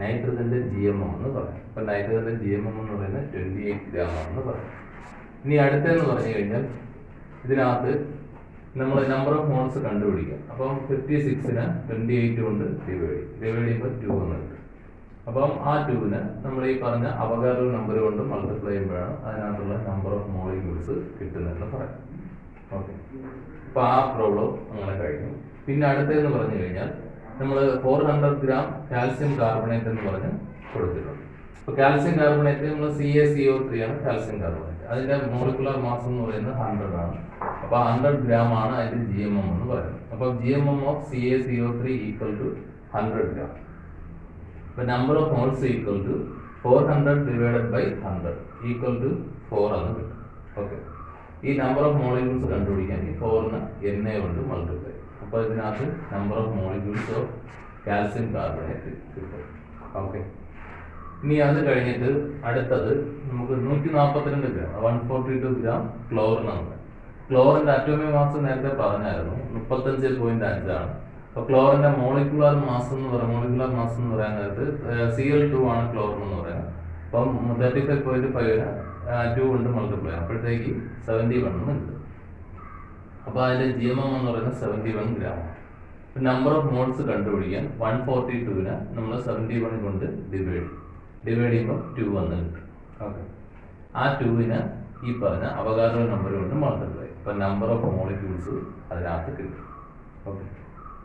നൈട്രജൻ്റെ GMM എന്ന് പറയാം. അപ്പം നൈട്രജൻ്റെ GMM എന്ന് പറയുന്നത് 28 ഗ്രാം ആണെന്ന് പറയാം. ഇനി അടുത്തെന്ന് പറഞ്ഞു കഴിഞ്ഞാൽ ഇതിനകത്ത് നമ്മൾ നമ്പർ ഓഫ് മോൾസ് കണ്ടുപിടിക്കാം. അപ്പം 56നെ 28 കൊണ്ട് ഡിവൈഡ് ചെയ്യുമ്പോൾ 2 എന്ന് കിട്ടും. അപ്പം ആ 2നെ നമ്മൾ ഈ പറഞ്ഞ അവഗാഡ്രോ നമ്പർ കൊണ്ട് മൾട്ടിപ്ലൈ ചെയ്യുമ്പോഴാണ് അതിനകത്തുള്ള നമ്പർ ഓഫ് മോളിക്യൂൾസ് കിട്ടുന്നതെന്ന് പറയാം. ഓക്കെ, അപ്പോൾ ആ പ്രോബ്ലം അങ്ങനെ കഴിഞ്ഞു. പിന്നെ അടുത്തതെന്ന് പറഞ്ഞു കഴിഞ്ഞാൽ നമ്മൾ 400 ഗ്രാം കാൽസ്യം കാർബണേറ്റ് എന്ന് പറഞ്ഞ് കൊടുത്തിട്ടുണ്ട്. അപ്പോൾ കാൽസ്യം കാർബണേറ്റ് നമ്മൾ CaCO3 ആണ് കാൽസ്യം കാർബണേറ്റ്. അതിൻ്റെ മോളിക്കുലർ മാസ് എന്ന് പറയുന്നത് 100 ആണ്. അപ്പോൾ 100 ഗ്രാം ആണ് അതിൻ്റെ GMM എന്ന് പറയുന്നത്. അപ്പോൾ GMM of CaCO3 equal to 100 gram. അപ്പോൾ number of moles equal to 400 divided by 100 equal to 4 എന്ന് കിട്ടും. ഓക്കെ, ഈ നമ്പർ ഓഫ് മോളിക്യൂൾസ് കണ്ടുപിടിക്കാൻ ഈ 4ന് NA കൊണ്ട് മൾട്ടിപ്ലൈ. അപ്പോൾ ഇതിനകത്ത് number of molecules of calcium carbonate കിട്ടും. ഓക്കെ, ഇനി അത് കഴിഞ്ഞിട്ട് അടുത്തത് നമുക്ക് 142 ഗ്രാം 142 ഗ്രാം ക്ലോറിൻ ആണ്. ക്ലോറിൻ്റെ അറ്റോമിക് മാസ് നേരത്തെ പറഞ്ഞായിരുന്നു 35.5 ആണ്. അപ്പോൾ ക്ലോറിൻ്റെ മോളിക്കുലർ മാസ് എന്ന് പറയാൻ നേരത്ത് Cl2 ആണ് ക്ലോറിൻ എന്ന് പറയുന്നത്. അപ്പം 35.5ന് 2 കൊണ്ട് മൾട്ടിപ്ലൈ ചെയ്യാം. അപ്പോഴത്തേക്ക് 71 എന്ന് കിട്ടും. അപ്പോൾ അതിൻ്റെ GMM എന്ന് പറയുന്നത് 71 ഗ്രാം. നമ്പർ ഓഫ് മോൾസ് കണ്ടുപിടിക്കാൻ 142നെ നമ്മൾ 71 കൊണ്ട് ഡിവൈഡ് ചെയ്യുമ്പോൾ 2 എന്ന് കിട്ടും. ഓക്കെ, ആ 2നെ ഈ പറഞ്ഞ അവഗാഡ്രോ നമ്പർ കൊണ്ട് മൾട്ടിപ്ലൈ. അപ്പോൾ നമ്പർ ഓഫ് മോളിക്യൂൾസ് അതിനകത്ത് കിട്ടും. ഓക്കെ,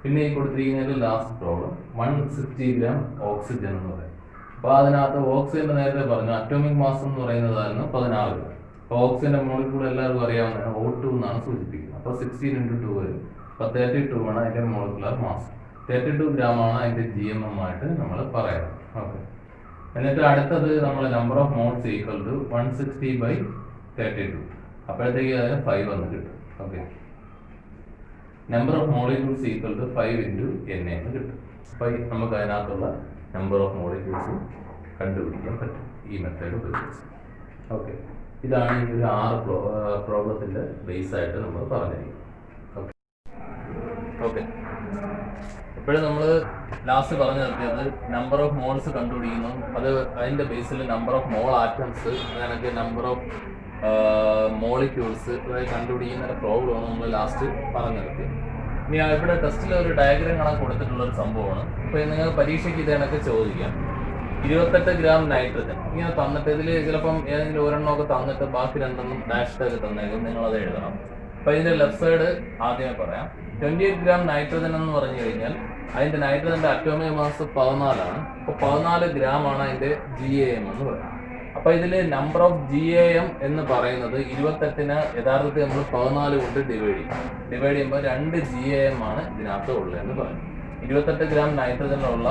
പിന്നെ ഈ കൊടുത്തിരിക്കുന്നതിൽ ലാസ്റ്റ് പ്രോബ്ലം 160 ഗ്രാം ഓക്സിജൻ എന്ന് പറയും. അപ്പോൾ അതിനകത്ത് ഓക്സിജൻ നേരത്തെ പറഞ്ഞു അറ്റോമിക് മാസ് എന്ന് പറയുന്നതായിരുന്നു 16 ഗ്രാം. ഓക്സിജന്റെ മോളിക്യൂൾ എല്ലാവർക്കും അറിയാവുന്നതാണ്, O2 എന്നാണ് സൂചിപ്പിക്കുന്നത്. അപ്പോൾ 16 × 2 വരും. അപ്പോൾ 32 ആണ് അതിന്റെ മോളിക്കുലർ മാസ്. 32 gram ആണ് അതിന്റെ GMM ആയിട്ട് നമ്മൾ പറയുന്നത്. ഓക്കെ. എന്നിട്ട് അടുത്തത് നമ്മൾ number of moles equal to 160/32. അപ്പോഴത്തേക്ക് അതിന് 5 എന്ന് കിട്ടും. Okay. Number of molecules equal to 5 × Na എന്ന് കിട്ടും. അപ്പോൾ നമുക്ക് അതിനകത്തുള്ള നമ്പർ ഓഫ് മോളിക്യൂൾസ് കണ്ടുപിടിക്കാൻ പറ്റും ഈ മെത്തേഡ് ഉപയോഗിച്ച്. ഓക്കെ. ഇതാണ് ഈ ഒരു 6 പ്രോബ്ലത്തിന്റെ ബേസ് ആയിട്ട് നമ്മൾ പറഞ്ഞിരിക്കുന്നത്. ഓക്കെ. ഇപ്പോഴും നമ്മൾ ലാസ്റ്റ് പറഞ്ഞു നിർത്തിയത് നമ്പർ ഓഫ് മോൾസ് കണ്ടുപിടിക്കുന്നു, അത് അതിന്റെ ബേസിൽ നമ്പർ ഓഫ് മോൾ ആറ്റംസ്, അങ്ങനെയൊക്കെ നമ്പർ ഓഫ് മോളിക്യൂൾസ് കണ്ടുപിടിക്കുന്ന പ്രോബ്ലമാണ് നമ്മൾ ലാസ്റ്റ് പറഞ്ഞു നിർത്തിയത്. ഇനി ഇവിടെ ടെസ്റ്റിൽ ഒരു ഡയഗ്രാം കാണാൻ കൊടുത്തിട്ടുള്ള ഒരു സംഭവമാണ്. അപ്പോൾ നിങ്ങൾ പരീക്ഷയ്ക്ക് ഇത് കണക്ക് ചോദിക്കാം. 28 gram നൈട്രജൻ ഇങ്ങനെ തന്നിട്ട് ഇതിൽ ചിലപ്പം ഏതെങ്കിലും ഒരെണ്ണമൊക്കെ തന്നിട്ട് ബാക്കി 2 ഡാഷ് ടാഗ് തന്നേക്കും, നിങ്ങളത് എഴുതണം. അപ്പോൾ ഇതിന്റെ ലെഫ്റ്റ് സൈഡ് ആദ്യമേ പറയാം. 28 gram നൈട്രജൻ എന്ന് പറഞ്ഞു കഴിഞ്ഞാൽ അതിന്റെ നൈട്രജന്റെ അറ്റോമിക് മാസ് 14 ആണ്. അപ്പോൾ 14 gram ആണ് അതിന്റെ GAM എന്ന് പറയുന്നത്. അപ്പോൾ ഇതിൽ നമ്പർ ഓഫ് GAM എന്ന് പറയുന്നത് 28ന് യഥാർത്ഥത്തിൽ നമ്മൾ 14 കൊണ്ട് ഡിവൈഡ് ചെയ്യുമ്പോൾ 2 GAM ആണ് ഇതിനകത്ത് ഉള്ളതെന്ന് പറയും. 28 gram നൈട്രജനിലുള്ള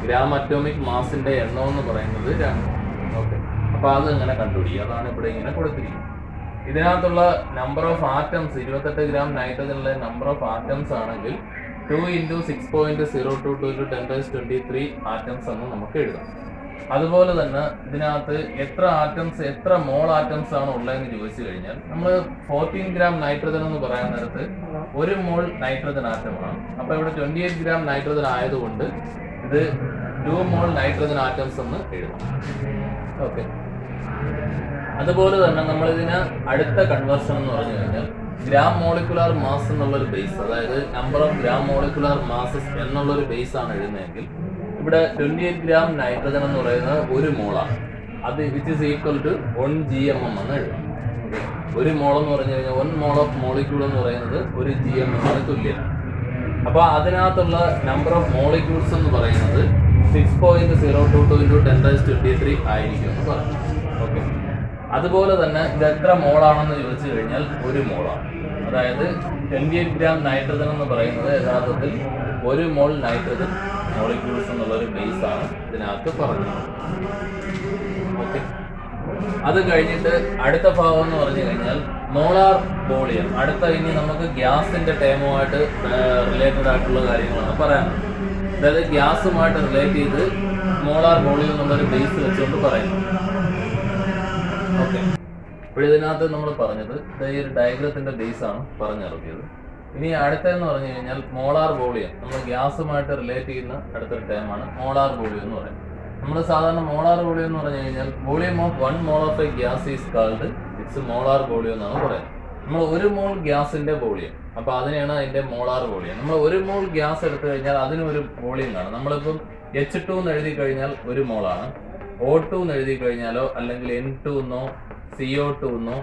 ഗ്രാം അറ്റോമിക് മാസിന്റെ എണ്ണം എന്ന് പറയുന്നത് 2. ഓക്കെ. അപ്പോൾ അത് ഇങ്ങനെ കണ്ടുപിടിക്കുക. അതാണ് ഇവിടെ ഇങ്ങനെ കൊടുത്തിരിക്കുന്നത്. ഇതിനകത്തുള്ള നമ്പർ ഓഫ് ആറ്റംസ് 28 gram നൈട്രജനിലെ നമ്പർ ഓഫ് ആറ്റംസ് ആണെങ്കിൽ 2 × 6.022 × 10⁻23 ആറ്റംസ് എന്ന് നമുക്ക് എഴുതാം. അതുപോലെ തന്നെ ഇതിനകത്ത് എത്ര ആറ്റംസ്, എത്ര മോൾ ആറ്റംസ് ആണ് ഉള്ളതെന്ന് ചോദിച്ചു കഴിഞ്ഞാൽ നമ്മൾ 14 gram നൈട്രജൻ എന്ന് പറയാൻ നേരത്ത് 1 മോൾ നൈട്രജൻ ആറ്റമാണ്. അപ്പോൾ ഇവിടെ 28 gram നൈട്രജൻ ആയതുകൊണ്ട് ഇത് 2 മോൾ നൈട്രജൻ ആറ്റംസ് എന്ന് എഴുതാം. ഓക്കെ. അതുപോലെ തന്നെ നമ്മളിതിന് അടുത്ത കൺവേർഷൻ എന്ന് പറഞ്ഞു കഴിഞ്ഞാൽ ഗ്രാം മോളിക്കുലാർ മാസ് എന്നുള്ളൊരു ബേസ്, അതായത് number of gram molecular masses എന്നുള്ളൊരു ബേസ് ആണ് എഴുതുന്നതെങ്കിൽ ഇവിടെ 28 gram നൈട്രജൻ എന്ന് പറയുന്നത് 1 മോളാണ്. അത് which is equal to 1 GMM എന്ന് എഴുതാം. 1 മോൾ എന്ന് പറഞ്ഞു കഴിഞ്ഞാൽ 1 മോൾ ഓഫ് മോളിക്യൂൾ എന്ന് പറയുന്നത് 1 GMM തുല്യമാണ്. അപ്പോൾ അതിനകത്തുള്ള നമ്പർ ഓഫ് മോളിക്യൂൾസ് എന്ന് പറയുന്നത് 6.022 × 10⁻23 ആയിരിക്കും എന്ന് പറഞ്ഞു. ഓക്കെ. അതുപോലെ തന്നെ ഇത് എത്ര മോളാണെന്ന് ചോദിച്ചു കഴിഞ്ഞാൽ 1 മോളാണ്. അതായത് 28 gram നൈട്രജൻ എന്ന് പറയുന്നത് യഥാർത്ഥത്തിൽ 1 മോൾ നൈട്രജൻ മോളിക്യൂൾസ് എന്നുള്ളൊരു ബേസ് ആണ് ഇതിനകത്ത് പറഞ്ഞത്. ഓക്കെ. അത് കഴിഞ്ഞിട്ട് അടുത്ത ഭാഗം എന്ന് പറഞ്ഞു കഴിഞ്ഞാൽ മോളാർ വോളിയം. അടുത്ത ഇനി നമുക്ക് ഗ്യാസിന്റെ ടേമുമായിട്ട് റിലേറ്റഡ് ആയിട്ടുള്ള കാര്യങ്ങളാണ് പറയാനുള്ളത്. അതായത് ഗ്യാസുമായിട്ട് റിലേറ്റ് ചെയ്ത് മോളാർ വോളിയം എന്നുള്ളൊരു ബേസ് വെച്ചുകൊണ്ട് പറയുന്നു. ഓക്കെ. അപ്പോൾ ഇതിനകത്ത് നമ്മൾ പറഞ്ഞത് ഈ ഒരു ഡയഗ്രത്തിന്റെ ബേസ് ആണ് പറഞ്ഞിറക്കിയത്. ഇനി അടുത്തതെന്ന് പറഞ്ഞു കഴിഞ്ഞാൽ മോളാർ വോളിയം. നമ്മൾ ഗ്യാസുമായിട്ട് റിലേറ്റ് ചെയ്യുന്ന അടുത്തൊരു ടേമാണ് മോളാർ വോളിയം എന്ന് പറയുന്നത്. നമ്മൾ സാധാരണ മോളാർ വോളിയം എന്ന് പറഞ്ഞു കഴിഞ്ഞാൽ volume of 1 mole of a gas is called its molar volume എന്നാണ് പറയുന്നത്. നമ്മൾ 1 മോൾ ഗ്യാസിന്റെ വോളിയം, അപ്പോൾ അതിനെയാണ് അതിന്റെ മോളാർ വോളിയം. നമ്മൾ 1 മോൾ ഗ്യാസ് എടുത്തു കഴിഞ്ഞാൽ അതിനൊരു വോളിയം കാണും. നമ്മളിപ്പം H2 എന്ന് എഴുതി കഴിഞ്ഞാൽ 1 മോളാണ്. O2 എന്ന് എഴുതി കഴിഞ്ഞാലോ അല്ലെങ്കിൽ N2 എന്നോ CO2 എന്നോ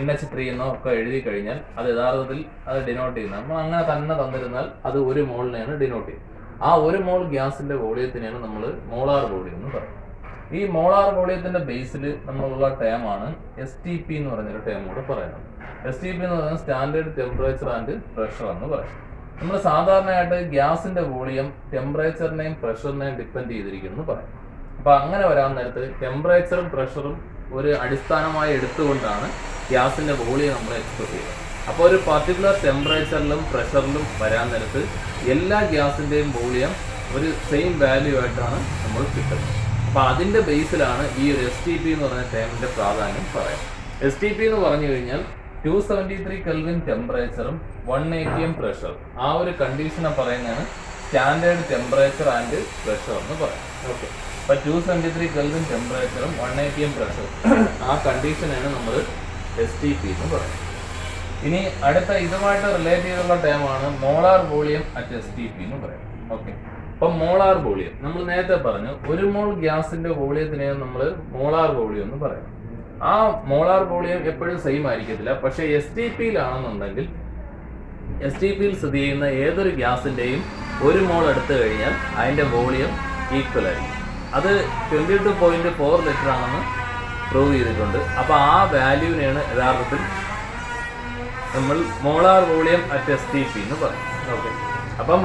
NH3 എന്നോ ഒക്കെ എഴുതി കഴിഞ്ഞാൽ അത് യഥാർത്ഥത്തിൽ അത് ഡിനോട്ട് ചെയ്യുന്നത്. നമ്മൾ അങ്ങനെ തന്നെ തന്നിരുന്നാൽ അത് 1 മോളിനെയാണ് ഡിനോട്ട് ചെയ്യുന്നത്. ആ 1 മോൾ ഗ്യാസിന്റെ വോളിയത്തിനെയാണ് നമ്മൾ മോളാർ വോളിയം എന്ന് പറയുന്നത്. ഈ മോളാർ വോളിയത്തിന്റെ ബേസിൽ നമ്മളുള്ള ടേമാണ് STP എന്ന് പറഞ്ഞൊരു ടേം കൂടെ പറയുന്നത്. STP എന്ന് പറയുന്നത് സ്റ്റാൻഡേർഡ് ടെമ്പറേച്ചർ ആൻഡ് പ്രഷർ എന്ന് പറയും. നമ്മൾ സാധാരണയായിട്ട് ഗ്യാസിന്റെ വോളിയം ടെമ്പറേച്ചറിനെയും പ്രഷറിനെയും ഡിപ്പെൻഡ് ചെയ്തിരിക്കുന്നു പറയും. അപ്പോൾ അങ്ങനെ വരാൻ നേരത്ത് ടെമ്പറേച്ചറും പ്രഷറും ഒരു അടിസ്ഥാനമായി എടുത്തുകൊണ്ടാണ് ഗ്യാസിന്റെ വോളിയം നമ്മൾ എക്സ്പ്രസ് ചെയ്യുന്നത്. അപ്പോൾ ഒരു പർട്ടിക്കുലർ ടെമ്പറേച്ചറിലും പ്രഷറിലും വരാൻ നേരത്ത് എല്ലാ ഗ്യാസിന്റെയും വോളിയം ഒരു സെയിം വാല്യൂ ആയിട്ടാണ് നമ്മൾ കിട്ടുന്നത്. അപ്പോൾ അതിന്റെ ബേസിലാണ് ഈ ഒരു STP എന്ന് പറയുന്ന ടേമിന്റെ പ്രാധാന്യം പറയാം. STP എന്ന് പറഞ്ഞു കഴിഞ്ഞാൽ 273 Kelvin ടെമ്പറേച്ചറും 180 mm പ്രഷർ, ആ ഒരു കണ്ടീഷനെ പറയുന്നതാണ് സ്റ്റാൻഡേർഡ് ടെമ്പറേച്ചർ ആൻഡ് പ്രഷർ എന്ന് പറയാം. ഓക്കെ. അപ്പോൾ 273 Kelvin ടെമ്പറേച്ചറും 180 mm പ്രഷർ, ആ കണ്ടീഷനാണ് നമ്മൾ STP എന്ന് പറയുന്നത്. ഇനി അടുത്ത ഇതുമായിട്ട് റിലേറ്റ് ചെയ്തുള്ള ടേമാണ് മോളാർ വോളിയം അറ്റ് STP എന്ന് പറയും. ഓക്കെ. അപ്പം മോളാർ വോളിയം നമ്മൾ നേരത്തെ പറഞ്ഞു 1 മോൾ ഗ്യാസിന്റെ വോളിയത്തിനെയാണ് നമ്മൾ മോളാർ വോളിയം എന്ന് പറയുന്നത്. ആ മോളാർ വോളിയം എപ്പോഴും സെയിം ആയിരിക്കത്തില്ല. പക്ഷേ STPയിലാണെന്നുണ്ടെങ്കിൽ STPയിൽ സ്ഥിതി ചെയ്യുന്ന ഏതൊരു ഗ്യാസിന്റെയും 1 മോൾ എടുത്തു കഴിഞ്ഞാൽ അതിന്റെ വോളിയം ഈക്വൽ ആയിരിക്കും. അത് 22.4 ലിറ്റർ ആണെന്ന് പ്രൂവ് ചെയ്തിട്ടുണ്ട്. അപ്പോൾ ആ വാല്യൂവിനെയാണ് യഥാർത്ഥത്തിൽ നമ്മൾ മോളാർ വോളിയം അറ്റ് STP എന്ന് പറയും. ഓക്കെ, അപ്പം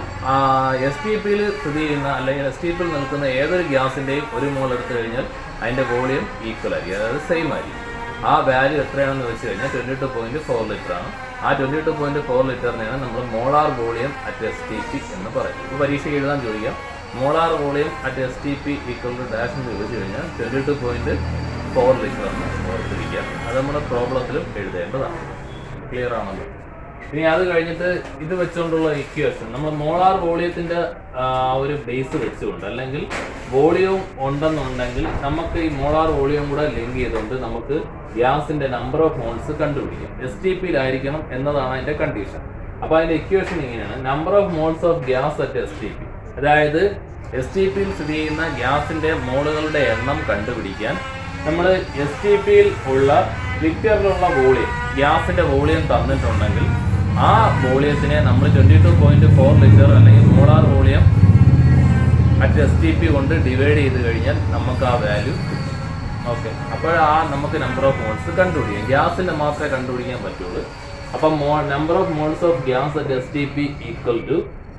STPയിൽ സ്ഥിതി ചെയ്യുന്ന അല്ലെങ്കിൽ STPയിൽ നിൽക്കുന്ന ഏതൊരു ഗ്യാസിൻ്റെയും 1 മോൾ എടുത്തു കഴിഞ്ഞാൽ അതിൻ്റെ വോളിയം ഈക്വൽ ആയിരിക്കും, അതായത് സെയിം ആയിരിക്കും. ആ വാല്യൂ എത്രയാണെന്ന് വെച്ച് കഴിഞ്ഞാൽ 22.4 ലിറ്റർ ആണ്. ആ 22.4 ലിറ്ററിനെയാണ് നമ്മൾ മോളാർ വോളിയം അറ്റ് STP എന്ന് പറയും. ഇപ്പോൾ പരീക്ഷയ്ക്ക് എഴുതാൻ ചോദിക്കാം, molar volume at STP equal to dash എന്ന് ചോദിച്ചു കഴിഞ്ഞാൽ 22.4 ലിറ്റർ എന്ന് ഓർത്തിരിക്കുക. അത് നമ്മുടെ പ്രോബ്ലത്തിലും എഴുതേണ്ടതാണ്. ക്ലിയർ ആണല്ലോ? ഇനി അത് കഴിഞ്ഞിട്ട് ഇത് വെച്ചുകൊണ്ടുള്ള ഇക്വേഷൻ നമ്മൾ മോളാർ വോളിയത്തിൻ്റെ ഒരു ബേസ് വെച്ചുകൊണ്ട്, അല്ലെങ്കിൽ വോളിയം ഉണ്ടെന്നുണ്ടെങ്കിൽ നമുക്ക് ഈ മോളാർ വോളിയം കൂടെ ലിങ്ക് ചെയ്തുകൊണ്ട് നമുക്ക് ഗ്യാസിൻ്റെ നമ്പർ ഓഫ് മോൾസ് കണ്ടുപിടിക്കാം. STPയിലായിരിക്കണം എന്നതാണ് അതിൻ്റെ കണ്ടീഷൻ. അപ്പോൾ അതിൻ്റെ ഇക്വേഷൻ ഇങ്ങനെയാണ്: number of moles of gas at STP, അതായത് STPയിൽ സ്ഥിതി ചെയ്യുന്ന ഗ്യാസിൻ്റെ മോളുകളുടെ എണ്ണം കണ്ടുപിടിക്കാൻ നമ്മൾ STPയിൽ ഉള്ള ലിറ്ററിലുള്ള വോളിയം, ഗ്യാസിൻ്റെ വോളിയം തന്നിട്ടുണ്ടെങ്കിൽ ആ വോളിയത്തിനെ നമ്മൾ 22.4 ലിറ്റർ അല്ലെങ്കിൽ മോളാർ വോളിയം അറ്റ് STP കൊണ്ട് ഡിവൈഡ് ചെയ്ത് കഴിഞ്ഞാൽ നമുക്ക് ആ വാല്യൂ കിട്ടും. ഓക്കെ, അപ്പോൾ നമുക്ക് നമ്പർ ഓഫ് മോൾസ് കണ്ടുപിടിക്കാം. ഗ്യാസിൻ്റെ മാത്രമേ കണ്ടുപിടിക്കാൻ പറ്റുള്ളൂ. അപ്പം number of moles of gas at STP equal to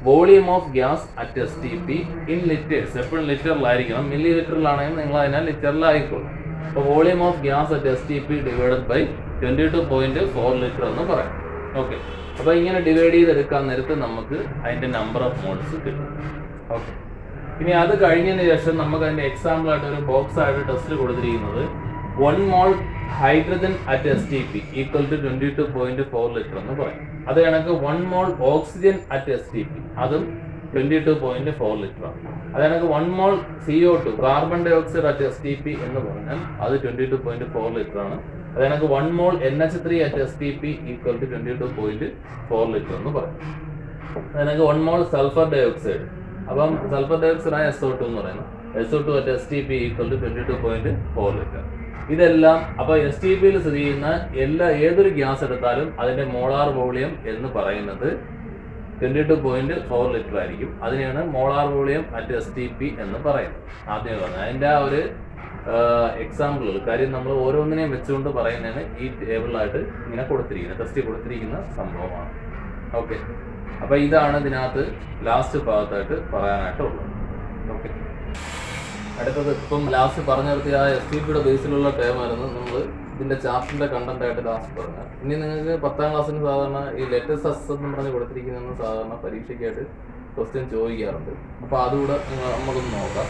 volume of gas at STP in litres. എപ്പോഴും ലിറ്ററിലായിരിക്കണം, മില്ലി ലിറ്ററിലാണെങ്കിൽ നിങ്ങൾ അതിനാൽ ലിറ്ററിലായിക്കോളും. അപ്പോൾ volume of gas at STP divided by 22.4 litre എന്ന് പറയാം. ഓക്കെ, അപ്പോൾ ഇങ്ങനെ ഡിവൈഡ് ചെയ്തെടുക്കാൻ നേരത്ത് നമുക്ക് അതിൻ്റെ നമ്പർ ഓഫ് മോൾസ് കിട്ടും. ഓക്കെ, ഇനി അത് കഴിഞ്ഞതിന് ശേഷം നമുക്ക് അതിൻ്റെ എക്സാമ്പിളായിട്ട് ഒരു ബോക്സ് ആയിട്ട് ടെസ്റ്റ് കൊടുത്തിരിക്കുന്നത് 1 mole hydrogen at STP equal to 22.4 litre എന്ന് പറയും. അത് കണക്ക് 1 മോൾ ഓക്സിജൻ അറ്റ് STP, അതും 22.4 ലിറ്റർ ആണ്. അത് കണക്ക് 1 mole CO2 carbon dioxide at STP എന്ന് പറഞ്ഞാൽ അത് 22.4 ലിറ്റർ ആണ്. അത് കണക്ക് 1 mole NH3 at STP equal to 22.4 litre എന്ന് പറയും. അത് കണക്ക് 1 മോൾ സൾഫർ ഡൈ ഓക്സൈഡ്, അപ്പം സൾഫർ ഡൈ ഓക്സൈഡ് ആണ് SO2 എന്ന് പറയുന്നത്, SO2 at STP equal to 22.4 litre. ഇതെല്ലാം അപ്പോൾ STPയിൽ സ്ഥിതി ചെയ്യുന്ന ഏതൊരു ഗ്യാസ് എടുത്താലും അതിൻ്റെ മോളാർ വോളിയം എന്ന് പറയുന്നത് 22.4 ലിറ്റർ ആയിരിക്കും. അതിനെയാണ് മോളാർ വോളിയം അറ്റ് STP എന്ന് പറയുന്നത്. ആദ്യം പറഞ്ഞത് അതിൻ്റെ ആ ഒരു എക്സാമ്പിളുകൾ, കാര്യം നമ്മൾ ഓരോന്നിനെയും വെച്ചുകൊണ്ട് പറയുന്നതിന് ഈ ടേബിളായിട്ട് ഇങ്ങനെ കൊടുത്തിരിക്കുന്നത്, ടെസ്റ്റ് കൊടുത്തിരിക്കുന്ന സംഭവമാണ്. ഓക്കെ, അപ്പോൾ ഇതാണ് ഇതിനകത്ത് ലാസ്റ്റ് ഭാഗത്തായിട്ട് പറയാനായിട്ടുള്ളത്. ഓക്കെ, അടുത്തത് ഇപ്പം ലാസ്റ്റ് പറഞ്ഞു നിർത്തിയ STPയുടെ ബേസിലുള്ള ടേമായിരുന്നു നമ്മൾ ഇതിൻ്റെ ചാപ്റ്ററിൻ്റെ കണ്ടന്റ് ആയിട്ട് ലാസ്റ്റ് പറഞ്ഞത്. ഇനി നിങ്ങൾക്ക് 10ാം ക്ലാസ്സിന് സാധാരണ ഈ ലെറ്റേഴ്സ് അസ് എന്ന് പറഞ്ഞ് കൊടുത്തിരിക്കുന്നതെന്ന് സാധാരണ പരീക്ഷയ്ക്കായിട്ട് ക്വസ്റ്റ്യൻ ചോദിക്കാറുണ്ട്. അപ്പോൾ അതുകൂടെ നമുക്കൊന്ന് നോക്കാം.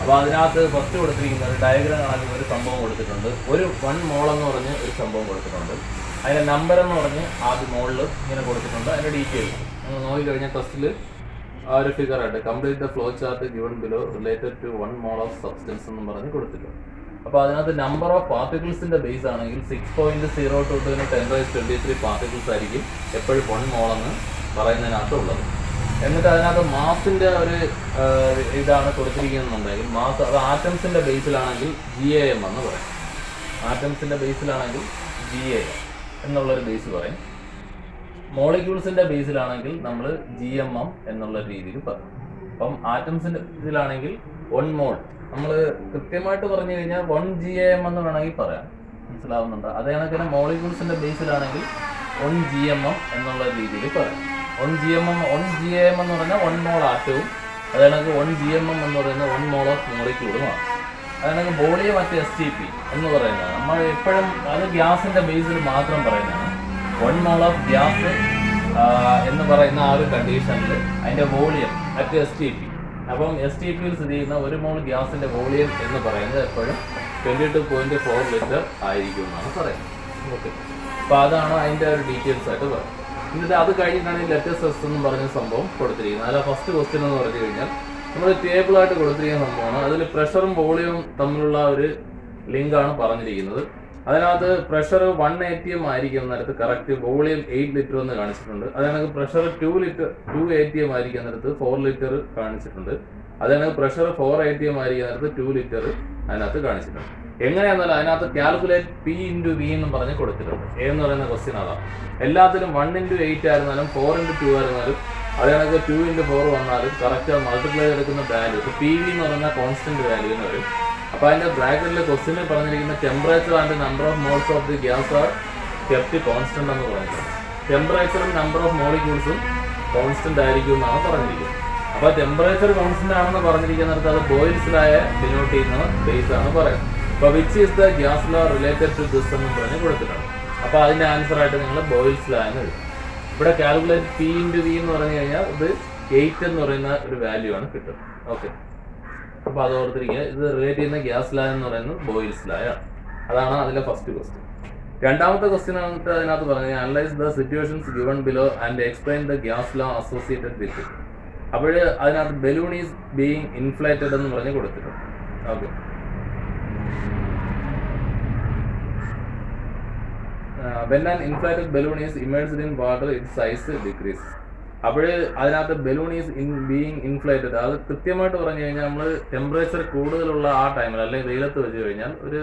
അപ്പോൾ അതിനകത്ത് ഫസ്റ്റ് കൊടുത്തിരിക്കുന്ന ഒരു ഡയഗ്രാം ആണെങ്കിൽ ഒരു സംഭവം കൊടുത്തിട്ടുണ്ട്. ഒരു 1 മോൾ എന്ന് പറഞ്ഞ് ഒരു സംഭവം കൊടുത്തിട്ടുണ്ട്. അതിൻ്റെ നമ്പർ എന്ന് പറഞ്ഞ് ആദ്യ മോളിൽ ഇങ്ങനെ കൊടുത്തിട്ടുണ്ട്. അതിൻ്റെ ഡീറ്റെയിൽസ് നിങ്ങൾ നോക്കിക്കഴിഞ്ഞാൽ ടെസ്റ്റിൽ ആ ഒരു ഫിഗറായിട്ട് complete the flow chart given below related to 1 mole of substance എന്ന് പറഞ്ഞ് കൊടുത്തിട്ടുണ്ട്. അപ്പോൾ അതിനകത്ത് നമ്പർ ഓഫ് പാർട്ടിക്കിൾസിൻ്റെ ബേസ് ആണെങ്കിൽ 6.022 ന് 10⁻23 പാർട്ടിക്കിൾസ് ആയിരിക്കും എപ്പോഴും 1 മോൾ എന്ന് പറയുന്നതിനകത്ത് ഉള്ളത്. എന്നിട്ട് അതിനകത്ത് മാസിൻ്റെ ഒരു ഇതാണ് കൊടുത്തിരിക്കുന്നുണ്ടെങ്കിൽ മാസ് അത് ആറ്റംസിൻ്റെ ബേസിലാണെങ്കിൽ GAM എന്ന് പറയും. ആറ്റംസിൻ്റെ ബേസിലാണെങ്കിൽ GAM എന്നുള്ളൊരു ബേസ് പറയും. മോളിക്യൂൾസിൻ്റെ ബേസിലാണെങ്കിൽ നമ്മൾ GMM എന്നുള്ള രീതിയിൽ പറയും. അപ്പം ആറ്റംസിൻ്റെ ബേസിലാണെങ്കിൽ 1 മോൾ നമ്മൾ കൃത്യമായിട്ട് പറഞ്ഞു കഴിഞ്ഞാൽ 1 GAM എന്ന് വേണമെങ്കിൽ പറയാം, മനസ്സിലാവുന്നുണ്ട്. അതേ കണക്കിന് മോളിക്യൂൾസിൻ്റെ ബേസിലാണെങ്കിൽ 1 GMM എന്നുള്ള രീതിയിൽ പറയാം. 1 GAM എന്ന് പറഞ്ഞാൽ 1 മോൾ ആറ്റവും, അത് കണക്ക് 1 GMM എന്ന് പറയുന്നത് 1 മോൾ ഓഫ് മോളിക്യൂളുമാണ്. അത് കണക്ക് വോളിയം അറ്റ് STP എന്ന് പറയുന്നത് നമ്മൾ എപ്പോഴും അത് ഗ്യാസിൻ്റെ ബേസിൽ മാത്രം പറയുന്നതാണ്. 1 മോൾ ഓഫ് ഗ്യാസ് എന്ന് പറയുന്ന ആ ഒരു കണ്ടീഷനിൽ അതിൻ്റെ വോളിയം അറ്റ് STP, അപ്പം STPയിൽ സ്ഥിതി ചെയ്യുന്ന 1 മോൾ ഗ്യാസിൻ്റെ വോളിയം എന്ന് പറയുന്നത് എപ്പോഴും 22.4 ലിറ്റർ ആയിരിക്കും എന്നാണ് പറയുന്നത്. ഓക്കെ, അപ്പോൾ അതാണ് അതിൻ്റെ ഒരു ഡീറ്റെയിൽസ് ആയിട്ട് പറയുന്നത്. എന്നിട്ട് അത് കഴിഞ്ഞിട്ടാണ് ഈ ലെറ്റേഴ്സ് എസ് എന്ന് പറഞ്ഞ സംഭവം കൊടുത്തിരിക്കുന്നത്. അതിൽ ഫസ്റ്റ് ക്വസ്റ്റ്യൻ എന്ന് പറഞ്ഞു കഴിഞ്ഞാൽ നമ്മൾ ടേബിളായിട്ട് കൊടുത്തിരിക്കുന്ന സംഭവമാണ്. അതിൽ പ്രഷറും വോളിയവും തമ്മിലുള്ള ഒരു ലിങ്കാണ് പറഞ്ഞിരിക്കുന്നത്. അതിനകത്ത് പ്രഷർ 1 ATM ആയിരിക്കും നേരത്ത് കറക്റ്റ്, വോളിയം 8 ലിറ്റർ എന്ന് കാണിച്ചിട്ടുണ്ട്. അതിനകത്ത് പ്രഷർ 2 ATM ആയിരിക്കും നേരത്ത് 4 ലിറ്റർ കാണിച്ചിട്ടുണ്ട്. അതിനകത്ത് പ്രഷർ 4 ATM ആയിരിക്കും നേരത്ത് 2 ലിറ്റർ അതിനകത്ത് കാണിച്ചിട്ടുണ്ട്. എങ്ങനെയാണെന്നാലും അതിനകത്ത് കാൽക്കുലേറ്റ് P/V എന്ന് പറഞ്ഞ് കൊടുത്തിട്ടുണ്ട്. എന്ന് പറയുന്ന ക്വസ്റ്റ്യൻ അതാണ്. എല്ലാത്തിലും 1 × 8 ആയിരുന്നാലും 4 × 2 ആയിരുന്നാലും അത് കണക്ക് 2x4 വന്നാലും കറക്റ്റ് മൾട്ടിപ്ലൈ എടുക്കുന്ന വാല്യൂ ഇപ്പോൾ പി വി എന്ന് പറയുന്ന കോൺസ്റ്റന്റ് വാല്യൂ എന്ന് വരും. അപ്പോൾ അതിൻ്റെ ബ്രാക്കറ്റിൽ ക്വസ്റ്റ്യനിൽ പറഞ്ഞിരിക്കുന്ന temperature and number of moles of the gas R kept constant എന്ന് പറഞ്ഞിട്ടുണ്ട്. ടെമ്പറേച്ചറും നമ്പർ ഓഫ് മോളിക്യൂൾസും കോൺസ്റ്റന്റ് ആയിരിക്കും എന്നാണ് പറഞ്ഞിരിക്കുന്നത്. അപ്പോൾ ടെമ്പറേച്ചർ കോൺസ്റ്റന്റ് ആണെന്ന് പറഞ്ഞിരിക്കുന്നിടത്ത് അത് ബോയിൽസിലായ ഡിനോട്ട് ചെയ്യുന്ന ബേസ് ആണ് പറയുന്നത്. അപ്പോൾ which is the gas law related to this എന്ന് പറഞ്ഞ് കൊടുത്തിട്ടുണ്ട്. അപ്പോൾ അതിൻ്റെ ആൻസർ ആയിട്ട് നിങ്ങൾ ബോയിൽസ് ലോ എന്ന് എഴുതും. ഇവിടെ കാൽക്കുലേറ്റ് പി ഇൻറ്റു വി എന്ന് പറഞ്ഞു കഴിഞ്ഞാൽ ഇത് 8 എന്ന് പറയുന്ന ഒരു വാല്യൂ ആണ് കിട്ടുന്നത്. ഓക്കെ, അപ്പോൾ അത് ഓർത്തിരിക്കുക. ഇത് റിലേറ്റ് ചെയ്യുന്ന ഗ്യാസ് ലോ എന്ന് പറയുന്നത് ബോയിൽസ് ലോ ആണ്. അതാണ് അതിലെ ഫസ്റ്റ് ക്വസ്റ്റ്യൻ. രണ്ടാമത്തെ ക്വസ്റ്റ്യൻ ആയിട്ട് അതിനകത്ത് പറഞ്ഞാൽ analyse the situations given below and explain the gas law associated with it. അപ്പോൾ അതിനകത്ത് ബലൂൺ ഈസ് ബീയിങ് ഇൻഫ്ലേറ്റഡ് എന്ന് പറഞ്ഞ് കൊടുത്തിട്ടുണ്ട്. ഓക്കെ, when an inflated balloon is immersed in water its size decreases. അപ്പോൾ അതിനകത്ത് ബലൂൺ ഈസ് ബീയിങ് ഇൻഫ്ലേറ്റഡ്, അത് കൃത്യമായിട്ട് പറഞ്ഞു കഴിഞ്ഞാൽ നമ്മൾ ടെമ്പറേച്ചർ കൂടുതലുള്ള ആ ടൈമിൽ അല്ലെങ്കിൽ വെയിലത്ത് വെച്ച് കഴിഞ്ഞാൽ ഒരു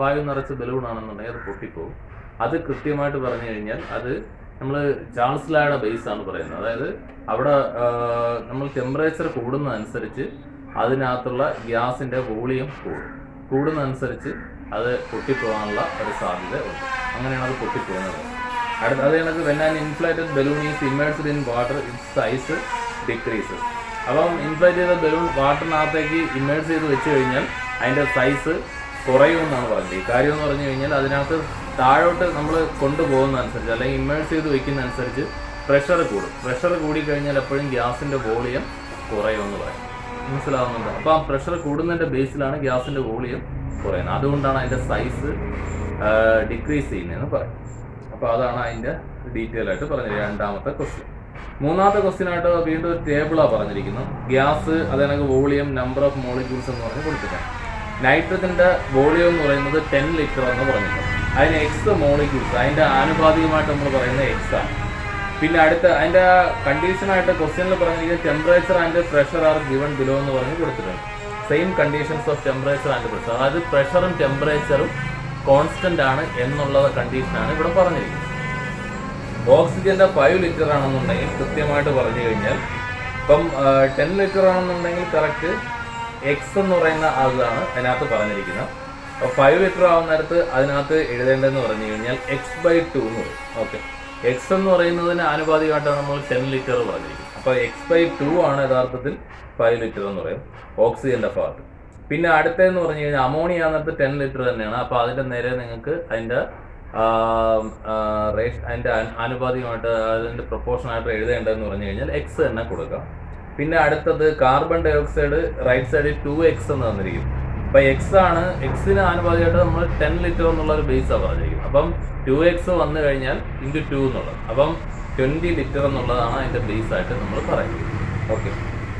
വായു നിറച്ച ബലൂൺ ആണെന്നുണ്ടെങ്കിൽ അത് പൊട്ടിപ്പോകും. അത് കൃത്യമായിട്ട് പറഞ്ഞു കഴിഞ്ഞാൽ അത് നമ്മൾ ചാൾസ് ലായുടെ ബേസ് ആണ് പറയുന്നത്. അതായത് അവിടെ നമ്മൾ ടെമ്പറേച്ചർ കൂടുന്നതനുസരിച്ച് അതിനകത്തുള്ള ഗ്യാസിൻ്റെ വോളിയം കൂടുന്നതനുസരിച്ച് അത് പൊട്ടിപ്പോകാനുള്ള ഒരു സാധ്യത ഉണ്ട്. അങ്ങനെയാണ് അത് പൊട്ടിപ്പോകുന്നത്. അത് കണക്ക് when an inflated balloon is immersed in water its size decreases. അപ്പം ഇൻഫ്ലേറ്റ് ചെയ്ത ബലൂൺ വാട്ടറിനകത്തേക്ക് ഇമ്മേഴ്സ് ചെയ്ത് വെച്ച് കഴിഞ്ഞാൽ അതിൻ്റെ സൈസ് കുറയുമെന്നാണ് പറഞ്ഞത്. ഈ കാര്യം എന്ന് പറഞ്ഞു കഴിഞ്ഞാൽ അതിനകത്ത് താഴോട്ട് നമ്മൾ കൊണ്ടുപോകുന്നതനുസരിച്ച് അല്ലെങ്കിൽ ഇമ്മേഴ്സ് ചെയ്ത് വയ്ക്കുന്നതനുസരിച്ച് പ്രഷർ കൂടും. പ്രഷർ കൂടിക്കഴിഞ്ഞാൽ എപ്പോഴും ഗ്യാസിൻ്റെ വോളിയം കുറയുമെന്ന് പറയും. മനസ്സിലാവുന്നുണ്ട്? അപ്പോൾ ആ പ്രഷർ കൂടുന്നതിൻ്റെ ബേസിലാണ് ഗ്യാസിൻ്റെ വോളിയം കുറയുന്നത്. അതുകൊണ്ടാണ് അതിൻ്റെ സൈസ് ഡിക്രീസ് ചെയ്യുന്നതെന്ന് പറയും. അപ്പോൾ അതാണ് അതിൻ്റെ ഡീറ്റെയിൽ ആയിട്ട് പറഞ്ഞത് രണ്ടാമത്തെ ക്വസ്റ്റ്യൻ. മൂന്നാമത്തെ ക്വസ്റ്റ്യൻ ആയിട്ട് വീണ്ടും ഒരു ടേബിളാണ് പറഞ്ഞിരിക്കുന്നത്. ഗ്യാസ് അതെനിക്ക് വോളിയം നമ്പർ ഓഫ് മോളിക്യൂൾസ് എന്ന് പറഞ്ഞ് കൊടുത്തിട്ടുണ്ട്. നൈട്രജൻ്റെ വോളിയം എന്ന് പറയുന്നത് 10 ലിറ്റർ എന്ന് പറഞ്ഞിട്ടുണ്ട്. അതിന് എക്സ് മോളിക്യൂൾസ് അതിൻ്റെ ആനുപാതികമായിട്ട് നമ്മൾ പറയുന്നത് എക്സ് ആണ്. പിന്നെ അടുത്ത അതിൻ്റെ കണ്ടീഷനായിട്ട് ക്വസ്റ്റ്യനിൽ പറഞ്ഞിരിക്കുന്നത് temperature and pressure are given below എന്ന് പറഞ്ഞ് കൊടുത്തിട്ടുണ്ട്. Same conditions of temperature and pressure, അതായത് പ്രഷറും ടെമ്പറേച്ചറും കോൺസ്റ്റന്റ് ആണ് എന്നുള്ള കണ്ടീഷനാണ് ഇവിടെ പറഞ്ഞിരിക്കുന്നത്. ഓക്സിജന്റെ 5 ലിറ്റർ ആണെന്നുണ്ടെങ്കിൽ കൃത്യമായിട്ട് പറഞ്ഞു കഴിഞ്ഞാൽ ഇപ്പം 10 ലിറ്റർ ആണെന്നുണ്ടെങ്കിൽ കറക്റ്റ് എക്സ് എന്ന് പറയുന്ന അതാണ് അതിനകത്ത് പറഞ്ഞിരിക്കുന്നത്. അപ്പോൾ 5 ലിറ്റർ ആവുന്ന നേരത്ത് അതിനകത്ത് എഴുതേണ്ടതെന്ന് പറഞ്ഞു കഴിഞ്ഞാൽ x/2 എന്ന് പറയും. ഓക്കെ, എക്സ് എന്ന് പറയുന്നതിന് ആനുപാതികമായിട്ടാണ് നമ്മൾ 10 ലിറ്റർ പറഞ്ഞിരിക്കുന്നത്. അപ്പോൾ x/2 ആണ് യഥാർത്ഥത്തിൽ 5 ലിറ്റർ എന്ന് പറയും ഓക്സിജന്റെ ഭാഗത്ത്. പിന്നെ അടുത്തതെന്ന് പറഞ്ഞു കഴിഞ്ഞാൽ അമോണിയ എന്നിട്ട് 10 ലിറ്റർ തന്നെയാണ്. അപ്പോൾ അതിൻ്റെ നേരെ നിങ്ങൾക്ക് അതിൻ്റെ അതിൻ്റെ ആനുപാതികമായിട്ട് അതിൻ്റെ പ്രൊപ്പോർഷനായിട്ട് എഴുതേണ്ടതെന്ന് പറഞ്ഞു കഴിഞ്ഞാൽ എക്സ് തന്നെ കൊടുക്കാം. പിന്നെ അടുത്തത് കാർബൺ ഡൈ ഓക്സൈഡ് റൈറ്റ് സൈഡിൽ 2x എന്ന് തന്നിരിക്കും. അപ്പോൾ എക്സ് ആണ്, എക്സിന് ആനുപാതികമായിട്ട് നമ്മൾ 10 ലിറ്റർ എന്നുള്ള ഒരു ബേസാണ് പറഞ്ഞിരിക്കുന്നത്. അപ്പം 2x വന്നു കഴിഞ്ഞാൽ × 2 എന്നുള്ളത്, അപ്പം 20 ലിറ്റർ എന്നുള്ളതാണ് അതിൻ്റെ ബേസായിട്ട് നമ്മൾ പറയുന്നത്. ഓക്കെ,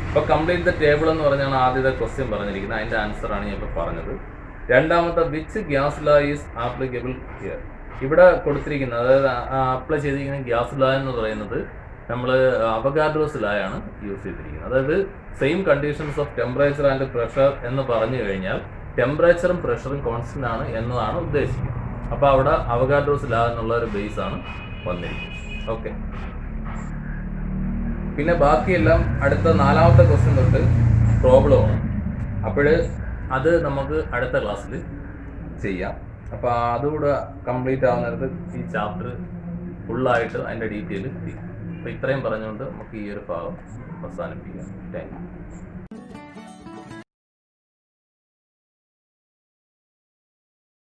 അപ്പോൾ കംപ്ലീറ്റ് ദ ടേബിൾ എന്ന് പറഞ്ഞാണ് ആദ്യത്തെ ക്വസ്റ്റ്യൻ പറഞ്ഞിരിക്കുന്നത്. അതിൻ്റെ ആൻസറാണ് ഞാൻ ഇപ്പോൾ പറഞ്ഞത്. രണ്ടാമത്തെ which gas law is applicable here. ഇവിടെ കൊടുത്തിരിക്കുന്നത് അതായത് അപ്ലൈ ചെയ്തിരിക്കുന്ന ഗ്യാസ് ലോ എന്ന് പറയുന്നത് നമ്മൾ അവഗാഡ്രോസ് ലോ ആണ് യൂസ് ചെയ്തിരിക്കുന്നത്. അതായത് same conditions of temperature and pressure എന്ന് പറഞ്ഞു കഴിഞ്ഞാൽ ടെമ്പറേച്ചറും പ്രഷറും കോൺസ്റ്റന്റ് ആണ് എന്നതാണ് ഉദ്ദേശിക്കുന്നത്. അപ്പോൾ അവിടെ അവഗാഡ്രോസ് ലോ എന്നുള്ള ഒരു ബേസ് ആണ് വന്നിരിക്കുന്നത്. ഓക്കെ, പിന്നെ ബാക്കിയെല്ലാം അടുത്ത നാലാമത്തെ ക്വസ്റ്റ്യൻ തൊട്ട് പ്രോബ്ലമാണ്. അപ്പോൾ അത് നമുക്ക് അടുത്ത ക്ലാസ്സിൽ ചെയ്യാം. അപ്പോൾ അതുകൂടെ കംപ്ലീറ്റ് ആവുന്നിടത്ത് ഈ ചാപ്റ്റർ ഫുള്ളായിട്ട് അതിൻ്റെ ഡീറ്റെയിൽ കിട്ടി. അപ്പോൾ ഇത്രയും പറഞ്ഞുകൊണ്ട് നമുക്ക് ഈ ഒരു ഭാഗം അവസാനിപ്പിക്കാം. Thank you.